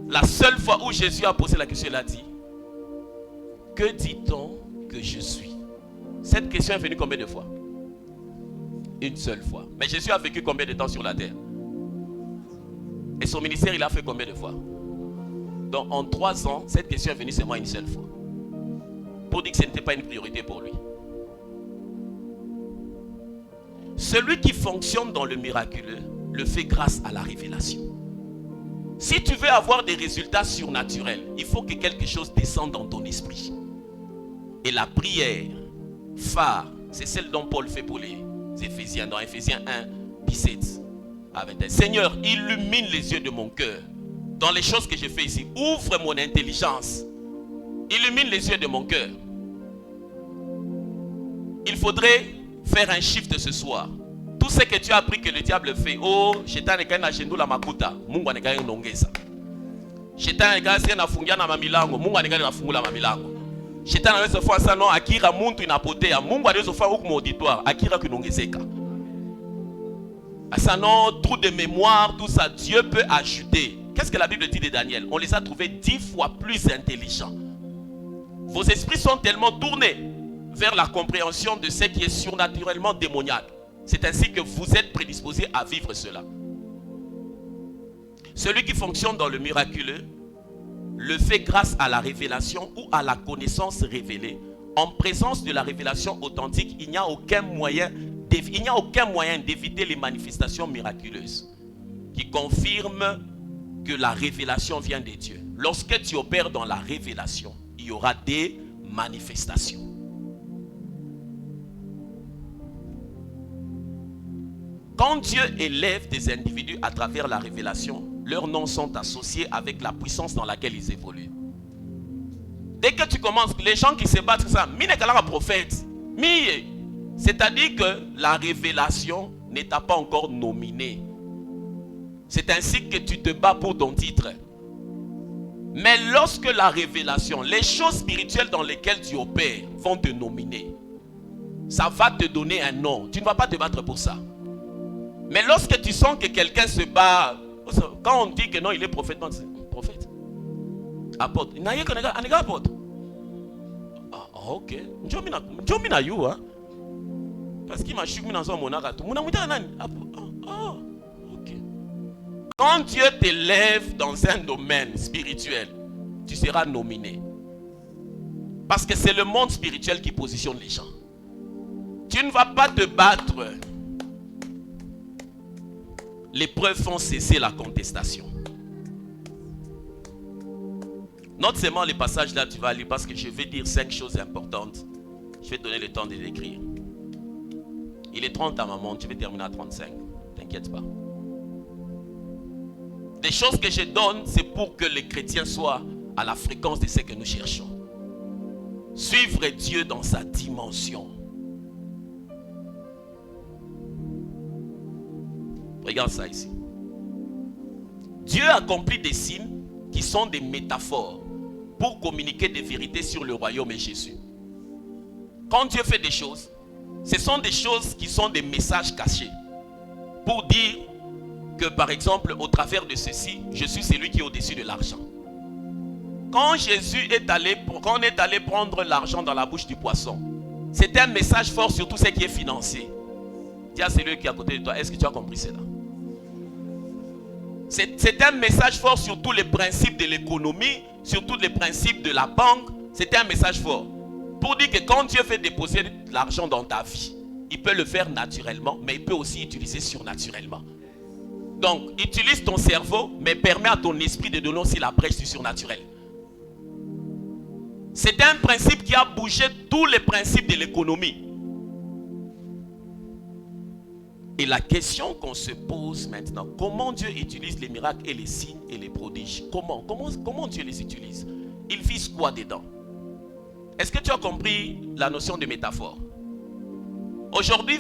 La seule fois où Jésus a posé la question, il a dit, que dit-on que je suis? Cette question est venue combien de fois? Une seule fois. Mais Jésus a vécu combien de temps sur la terre? Et son ministère, il a fait combien de fois? Donc en 3 ans, cette question est venue seulement une seule fois. Pour dire que ce n'était pas une priorité pour lui. Celui qui fonctionne dans le miraculeux le fait grâce à la révélation. Si tu veux avoir des résultats surnaturels, il faut que quelque chose descende dans ton esprit. Et la prière phare, c'est celle dont Paul fait pour les Éphésiens, dans Éphésiens 1, 17 à 21. Seigneur, illumine les yeux de mon cœur dans les choses que je fais ici. Ouvre mon intelligence. Illumine les yeux de mon cœur. Il faudrait faire un shift ce soir. tout ce que tu as appris que le diable fait. Oh, Shetan est quand agenda la makuta. Mungu anekaya nongeza. Shetan est quand na fungia na mamilango. Mungu anekaya na fungula mamilango. Shetan anaweza faire ça non akira muntu inapotea. Mungu anaweza faire huko auditoire akira kunongezeka. Ça non, trou de mémoire, tout ça, Dieu peut ajouter. Qu'est-ce que la Bible dit de Daniel? On les a trouvés 10 fois plus intelligents. Vos esprits sont tellement tournés vers la compréhension de ce qui est surnaturellement démoniaque. C'est ainsi que vous êtes prédisposés à vivre cela. Celui qui fonctionne dans le miraculeux le fait grâce à la révélation ou à la connaissance révélée. En présence de la révélation authentique, il n'y a aucun moyen d'éviter les manifestations miraculeuses qui confirment que la révélation vient de Dieu. Lorsque tu opères dans la révélation, il y aura des manifestations. Quand Dieu élève des individus à travers la révélation, leurs noms sont associés avec la puissance dans laquelle ils évoluent. Dès que tu commences, les gens qui se battent, c'est ça, mine kalanga prophète, c'est-à-dire que la révélation ne t'a pas encore nominé. C'est ainsi que tu te bats pour ton titre. Mais lorsque la révélation, les choses spirituelles dans lesquelles tu opères vont te nominer, ça va te donner un nom. Tu ne vas pas te battre pour ça. Mais lorsque tu sens que quelqu'un se bat, quand on dit que non, il est prophète, non, c'est prophète. Apôtre. Il n'y a qu'un apôtre. Ah, ok. Njomina you, hein. Parce qu'il m'a choqué dans son monarato. Ah, ok. Quand Dieu t'élève dans un domaine spirituel, tu seras nominé. Parce que c'est le monde spirituel qui positionne les gens. Tu ne vas pas te battre. Les preuves font cesser la contestation. Note seulement les passages là, tu vas lire parce que je vais dire 5 choses importantes. Je vais te donner le temps de l'écrire. Il est 30 à ma montre, je vais terminer à 35. T'inquiète pas. Les choses que je donne, c'est pour que les chrétiens soient à la fréquence de ce que nous cherchons. Suivre Dieu dans sa dimension. Regarde ça ici. Dieu accomplit des signes qui sont des métaphores pour communiquer des vérités sur le royaume et Jésus. Quand Dieu fait des choses, ce sont des choses qui sont des messages cachés. Pour dire que par exemple, au travers de ceci, je suis celui qui est au-dessus de l'argent. Quand Jésus est allé, quand on est allé prendre l'argent dans la bouche du poisson, c'est un message fort sur tout ce qui est financier. Dis à celui qui est à côté de toi, est-ce que tu as compris cela? C'est un message fort sur tous les principes de l'économie, sur tous les principes de la banque. C'est un message fort. Pour dire que quand Dieu fait déposer de l'argent dans ta vie, il peut le faire naturellement, mais il peut aussi utiliser surnaturellement. Donc, utilise ton cerveau, mais permets à ton esprit de donner aussi la brèche du surnaturel. C'est un principe qui a bougé tous les principes de l'économie. Et la question qu'on se pose maintenant, comment Dieu utilise les miracles et les signes et les prodiges? Comment Dieu les utilise? Il vise quoi dedans? Est-ce que tu as compris la notion de métaphore? Aujourd'hui,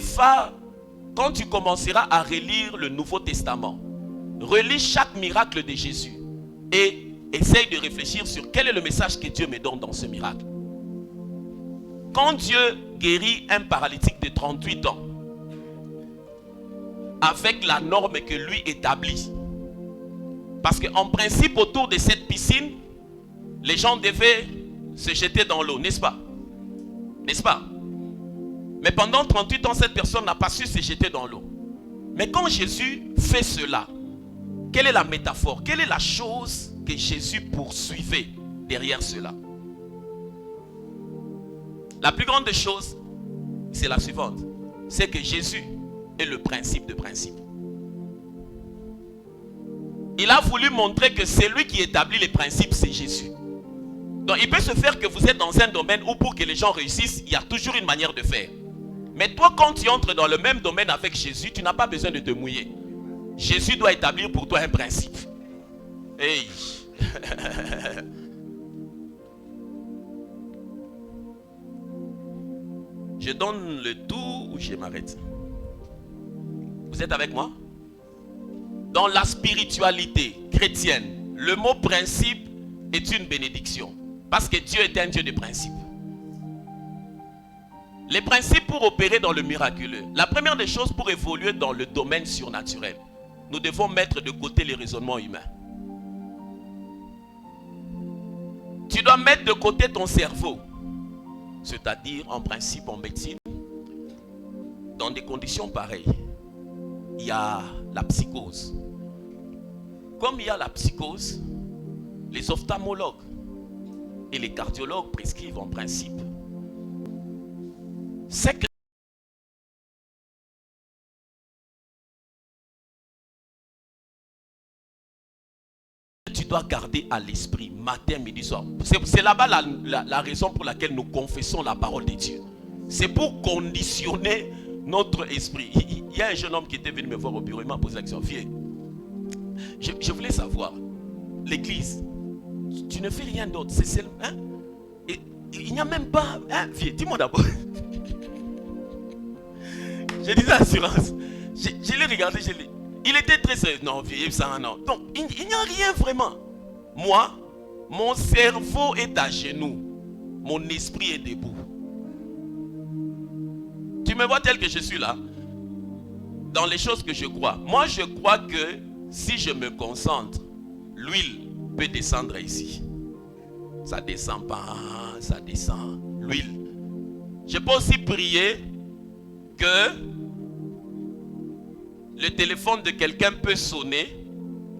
quand tu commenceras à relire le Nouveau Testament, relis chaque miracle de Jésus et essaye de réfléchir sur quel est le message que Dieu me donne dans ce miracle. Quand Dieu guérit un paralytique de 38 ans, avec la norme que lui établit. Parce qu'en principe, autour de cette piscine, les gens devaient se jeter dans l'eau, n'est-ce pas? N'est-ce pas? Mais pendant 38 ans, cette personne n'a pas su se jeter dans l'eau. Mais quand Jésus fait cela, quelle est la métaphore? Quelle est la chose que Jésus poursuivait derrière cela? La plus grande chose, c'est la suivante. C'est que Jésus est le principe de principe. Il a voulu montrer que celui qui établit les principes, c'est Jésus. Donc il peut se faire que vous êtes dans un domaine où pour que les gens réussissent, il y a toujours une manière de faire. Mais toi, quand tu entres dans le même domaine avec Jésus, tu n'as pas besoin de te mouiller. Jésus doit établir pour toi un principe. Hey. Je donne le tout ou je m'arrête? Vous êtes avec moi? Dans la spiritualité chrétienne, le mot principe est une bénédiction. Parce que Dieu est un Dieu de principes. Les principes pour opérer dans le miraculeux. La première des choses pour évoluer dans le domaine surnaturel, nous devons mettre de côté les raisonnements humains. Tu dois mettre de côté ton cerveau. C'est-à-dire, en principe, en médecine, dans des conditions pareilles, il y a la psychose. Comme il y a la psychose, les ophtalmologues et les cardiologues prescrivent en principe. C'est que tu dois garder à l'esprit matin, midi, soir. C'est là-bas la raison pour laquelle nous confessons la parole de Dieu. C'est pour conditionner notre esprit. Il y a un jeune homme qui était venu me voir au bureau, il m'a posé la question. Vieux, je voulais savoir, l'église, tu ne fais rien d'autre, c'est celle, hein? Et il n'y a même pas, hein? Vieux, dis-moi d'abord. J'ai dit assurance. Je l'ai regardé, il était très sérieux. Non, vieux, ça, non. Donc, il n'y a rien vraiment. Moi, mon cerveau est à genoux. Mon esprit est debout. Tu me vois tel que je suis là. Dans les choses que je crois. Moi, je crois que si je me concentre, l'huile peut descendre ici. Ça descend pas, ça descend. L'huile. Je peux aussi prier que le téléphone de quelqu'un peut sonner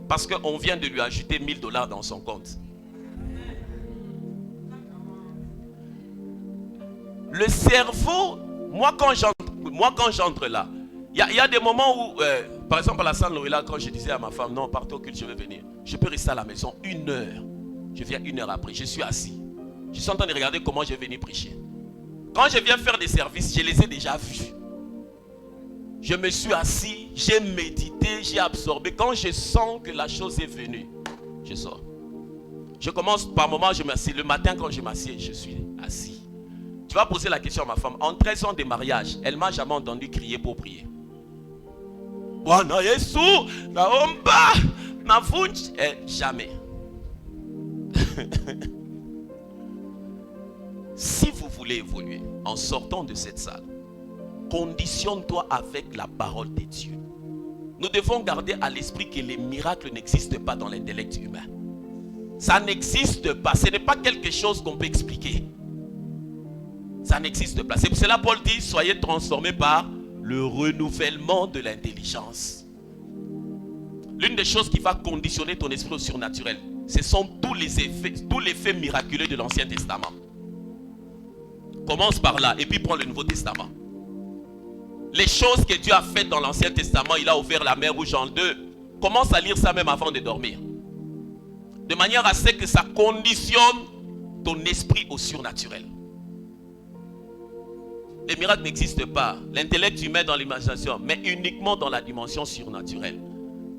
parce qu'on vient de lui ajouter $1000 dans son compte. Le cerveau, moi quand j'entre là, il y a des moments où, par exemple à la salle Noëlla, quand je disais à ma femme, non, partez au culte, je vais venir. Je peux rester à la maison 1 heure. Je viens 1 heure après, je suis assis. Je suis en train de regarder comment je vais venir prêcher. Quand je viens faire des services, je les ai déjà vus. Je me suis assis, j'ai médité, j'ai absorbé. Quand je sens que la chose est venue, je sors. Je commence par moment, je m'assieds. Le matin, quand je m'assieds, je suis assis. Tu vas poser la question à ma femme. En 13 ans de mariage, elle ne m'a jamais entendu crier pour prier. Jamais. Si vous voulez évoluer en sortant de cette salle, conditionne-toi avec la parole de Dieu. Nous devons garder à l'esprit que les miracles n'existent pas dans l'intellect humain. Ça n'existe pas. Ce n'est pas quelque chose qu'on peut expliquer. Ça n'existe pas. C'est pour cela Paul dit, soyez transformés par le renouvellement de l'intelligence. L'une des choses qui va conditionner ton esprit au surnaturel, ce sont tous les faits miraculeux de l'Ancien Testament. Commence par là et puis prends le Nouveau Testament. Les choses que Dieu a faites dans l'Ancien Testament, il a ouvert la mer Rouge en deux. Commence à lire ça même avant de dormir. De manière à ce que ça conditionne ton esprit au surnaturel. Les miracles n'existent pas. L'intellect humain dans l'imagination, mais uniquement dans la dimension surnaturelle,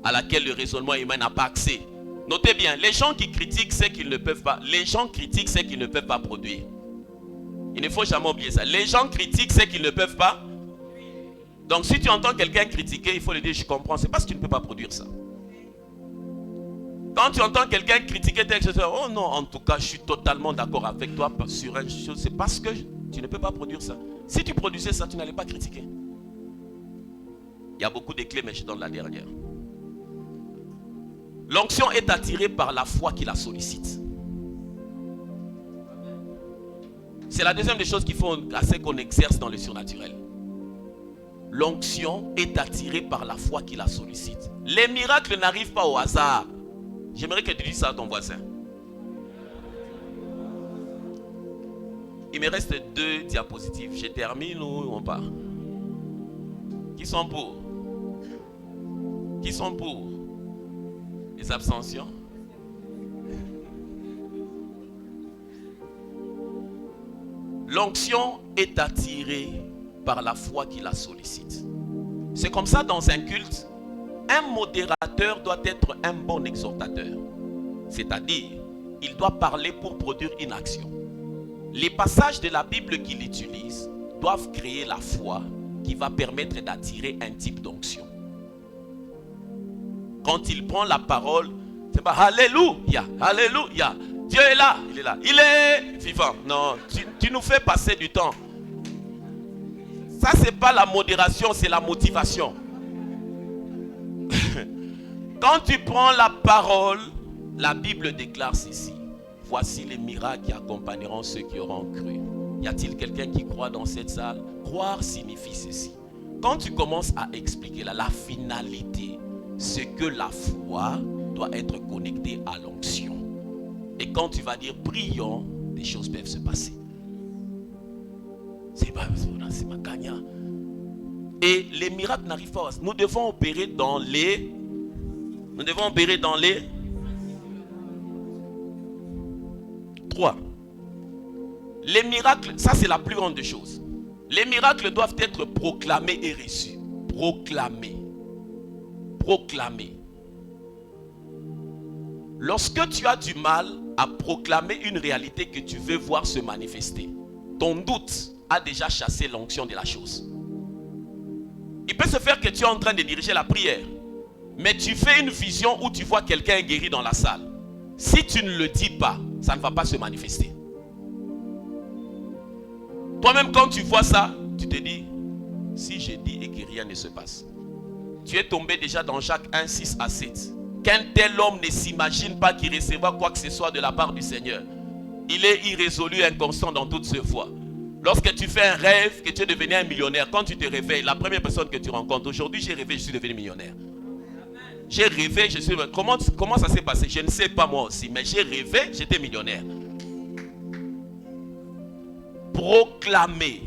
à laquelle le raisonnement humain n'a pas accès. Notez bien, les gens qui critiquent ce qu'ils ne peuvent pas. Les gens critiquent ce qu'ils ne peuvent pas produire. Il ne faut jamais oublier ça. Les gens critiquent ce qu'ils ne peuvent pas. Donc si tu entends quelqu'un critiquer, il faut lui dire, je comprends, c'est parce que tu ne peux pas produire ça. Quand tu entends quelqu'un critiquer quelque chose, oh non, en tout cas, je suis totalement d'accord avec toi sur une chose, c'est parce que tu ne peux pas produire ça. Si tu produisais ça, tu n'allais pas critiquer. Il y a beaucoup de clés, mais je donne la dernière. L'onction est attirée par la foi qui la sollicite. C'est la deuxième des choses qu'il faut assez qu'on exerce dans le surnaturel. L'onction est attirée par la foi qui la sollicite. Les miracles n'arrivent pas au hasard. J'aimerais que tu dises ça à ton voisin. Il me reste 2 diapositives. Je termine ou on part? Qui sont pour? Qui sont pour? Les abstentions? L'onction est attirée par la foi qui la sollicite. C'est comme ça dans un culte. Un modérateur doit être un bon exhortateur. C'est-à-dire, il doit parler pour produire une action. Les passages de la Bible qu'il utilise doivent créer la foi qui va permettre d'attirer un type d'onction. Quand il prend la parole, c'est pas Alléluia, Alléluia. Dieu est là, il est là, il est vivant. Non, tu nous fais passer du temps. Ça, c'est pas la modération, c'est la motivation. Quand tu prends la parole, la Bible déclare ceci. Voici les miracles qui accompagneront ceux qui auront cru. Y a-t-il quelqu'un qui croit dans cette salle? Croire signifie ceci. Quand tu commences à expliquer la finalité, c'est que la foi doit être connectée à l'onction. Et quand tu vas dire prions, des choses peuvent se passer. C'est ma gagnant. Et les miracles n'arrivent pas. Nous devons opérer dans les... Nous devons opérer dans les... 3. Les miracles, ça c'est la plus grande des choses. Les miracles doivent être proclamés et reçus. Proclamés. Proclamés. Lorsque tu as du mal à proclamer une réalité que tu veux voir se manifester, ton doute a déjà chassé l'onction de la chose. Il peut se faire que tu es en train de diriger la prière, mais tu fais une vision où tu vois quelqu'un guéri dans la salle. Si tu ne le dis pas, ça ne va pas se manifester. Toi-même, quand tu vois ça, tu te dis, si je dis et que rien ne se passe. Tu es tombé déjà dans Jacques 1, 6 à 7. Qu'un tel homme ne s'imagine pas qu'il recevra quoi que ce soit de la part du Seigneur. Il est irrésolu, inconstant dans toutes ses voies. Lorsque tu fais un rêve que tu es devenu un millionnaire, quand tu te réveilles, la première personne que tu rencontres, aujourd'hui j'ai rêvé, je suis devenu millionnaire. J'ai rêvé, je suis... Comment ça s'est passé? Je ne sais pas moi aussi, mais j'ai rêvé, j'étais millionnaire. Proclamé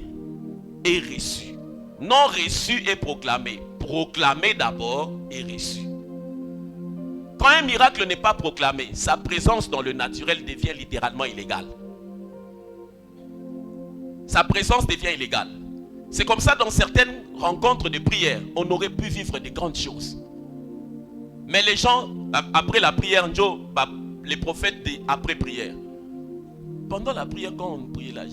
et reçu. Non reçu et proclamé. Proclamé d'abord et reçu. Quand un miracle n'est pas proclamé, sa présence dans le naturel devient littéralement illégale. Sa présence devient illégale. C'est comme ça dans certaines rencontres de prière, on aurait pu vivre de grandes choses. Mais les gens, après la prière, les prophètes après prière, pendant la prière, quand on priait là,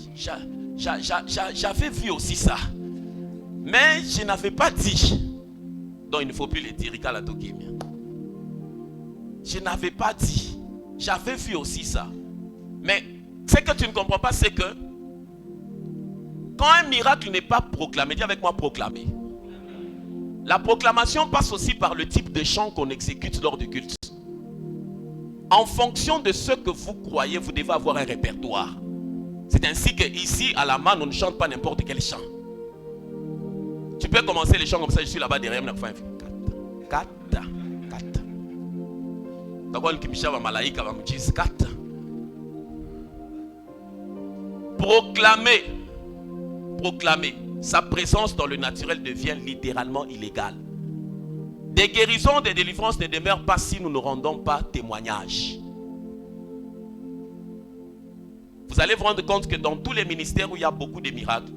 j'avais vu aussi ça. Mais je n'avais pas dit. Donc il ne faut plus les dire. Je n'avais pas dit. J'avais vu aussi ça. Mais ce que tu ne comprends pas, c'est que quand un miracle n'est pas proclamé, dis avec moi proclamé. La proclamation passe aussi par le type de chant qu'on exécute lors du culte. En fonction de ce que vous croyez, vous devez avoir un répertoire. C'est ainsi qu'ici, à la main, on ne chante pas n'importe quel chant. Tu peux commencer les chants comme ça, je suis là-bas derrière. Kata. Proclamer. Sa présence dans le naturel devient littéralement illégale. Des guérisons, des délivrances ne demeurent pas si nous ne rendons pas témoignage. Vous allez vous rendre compte que dans tous les ministères où il y a beaucoup de miracles,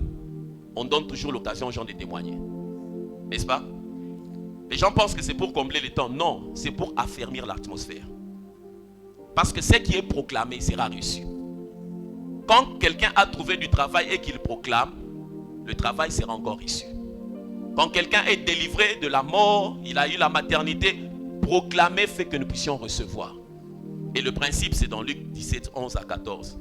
on donne toujours l'occasion aux gens de témoigner. N'est-ce pas? Les gens pensent que c'est pour combler le temps. Non, c'est pour affermir l'atmosphère. Parce que ce qui est proclamé sera reçu. Quand quelqu'un a trouvé du travail et qu'il proclame, le travail sera encore reçu. Quand quelqu'un est délivré de la mort, il a eu la maternité, proclamer fait que nous puissions recevoir. Et le principe, c'est dans Luc 17, 11 à 14.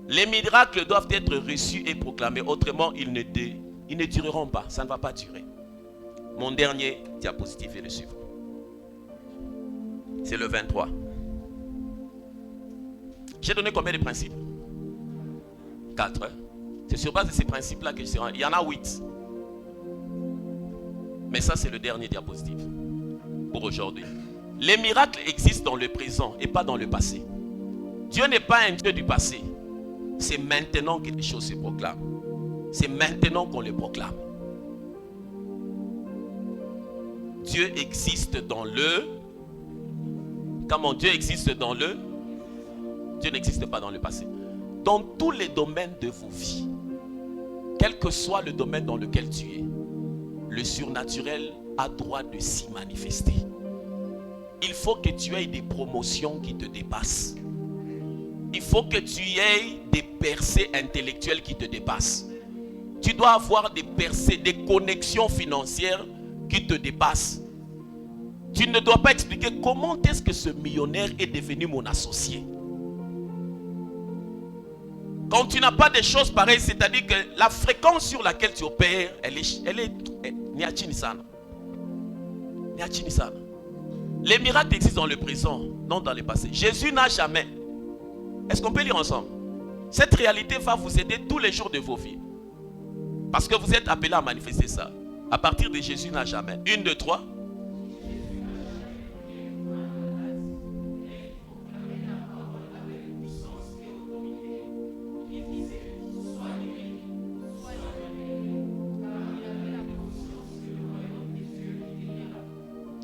Les miracles doivent être reçus et proclamés. Autrement, ils ne dureront pas. Ça ne va pas durer. Mon dernier diapositive est le suivant. C'est le 23. J'ai donné combien de principes? 4. C'est sur base de ces principes-là que je serai. Il y en a 8. Mais ça, c'est le dernier diapositive pour aujourd'hui. Les miracles existent dans le présent et pas dans le passé. Dieu n'est pas un Dieu du passé. C'est maintenant que les choses se proclament. C'est maintenant qu'on les proclame. Dieu existe dans le... Comment Dieu existe dans le... Dieu n'existe pas dans le passé. Dans tous les domaines de vos vies, quel que soit le domaine dans lequel tu es, le surnaturel a droit de s'y manifester. Il faut que tu aies des promotions qui te dépassent. Il faut que tu aies des percées intellectuelles qui te dépassent. Tu dois avoir des percées, des connexions financières qui te dépassent. Tu ne dois pas expliquer comment est-ce que ce millionnaire est devenu mon associé. Quand tu n'as pas des choses pareilles, c'est-à-dire que la fréquence sur laquelle tu opères, elle est niachinisana. Les miracles existent dans le présent, non dans le passé. Jésus n'a jamais. Est-ce qu'on peut lire ensemble? Cette réalité va vous aider tous les jours de vos vies. Parce que vous êtes appelés à manifester ça. À partir de Jésus n'a jamais. 1, 2, 3.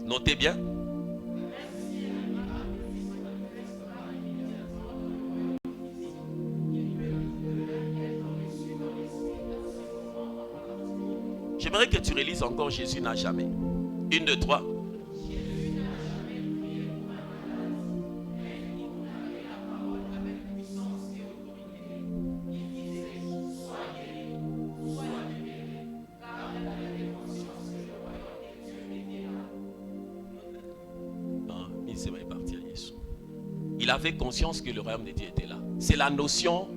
Notez bien. J'aimerais que tu relises encore Jésus n'a jamais. 1, 2, 3. Il avait conscience que le royaume de Dieu était là. C'est la notion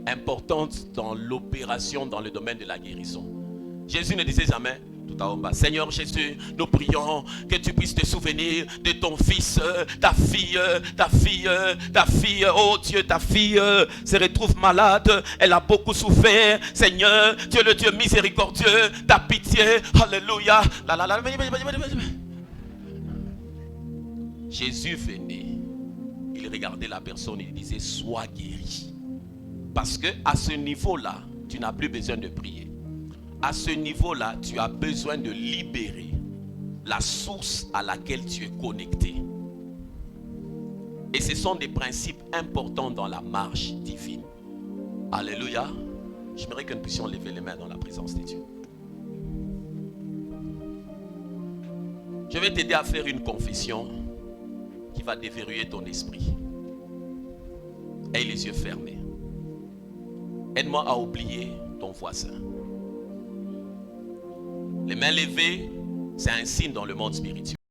importante dans l'opération dans le domaine de la guérison. Jésus ne disait jamais tout en bas: Seigneur Jésus, nous prions que tu puisses te souvenir de ton fils, ta fille, oh Dieu, ta fille se retrouve malade, elle a beaucoup souffert. Seigneur, tu es le Dieu miséricordieux, ta pitié, alléluia. Jésus venait, il regardait la personne, il disait: sois guéri. Parce que à ce niveau-là, tu n'as plus besoin de prier. À ce niveau-là, tu as besoin de libérer la source à laquelle tu es connecté. Et ce sont des principes importants dans la marche divine. Alléluia. J'aimerais que nous puissions lever les mains dans la présence de Dieu. Je vais t'aider à faire une confession qui va déverrouiller ton esprit. Aie les yeux fermés. Aide-moi à oublier ton voisin. Les mains levées, c'est un signe dans le monde spirituel.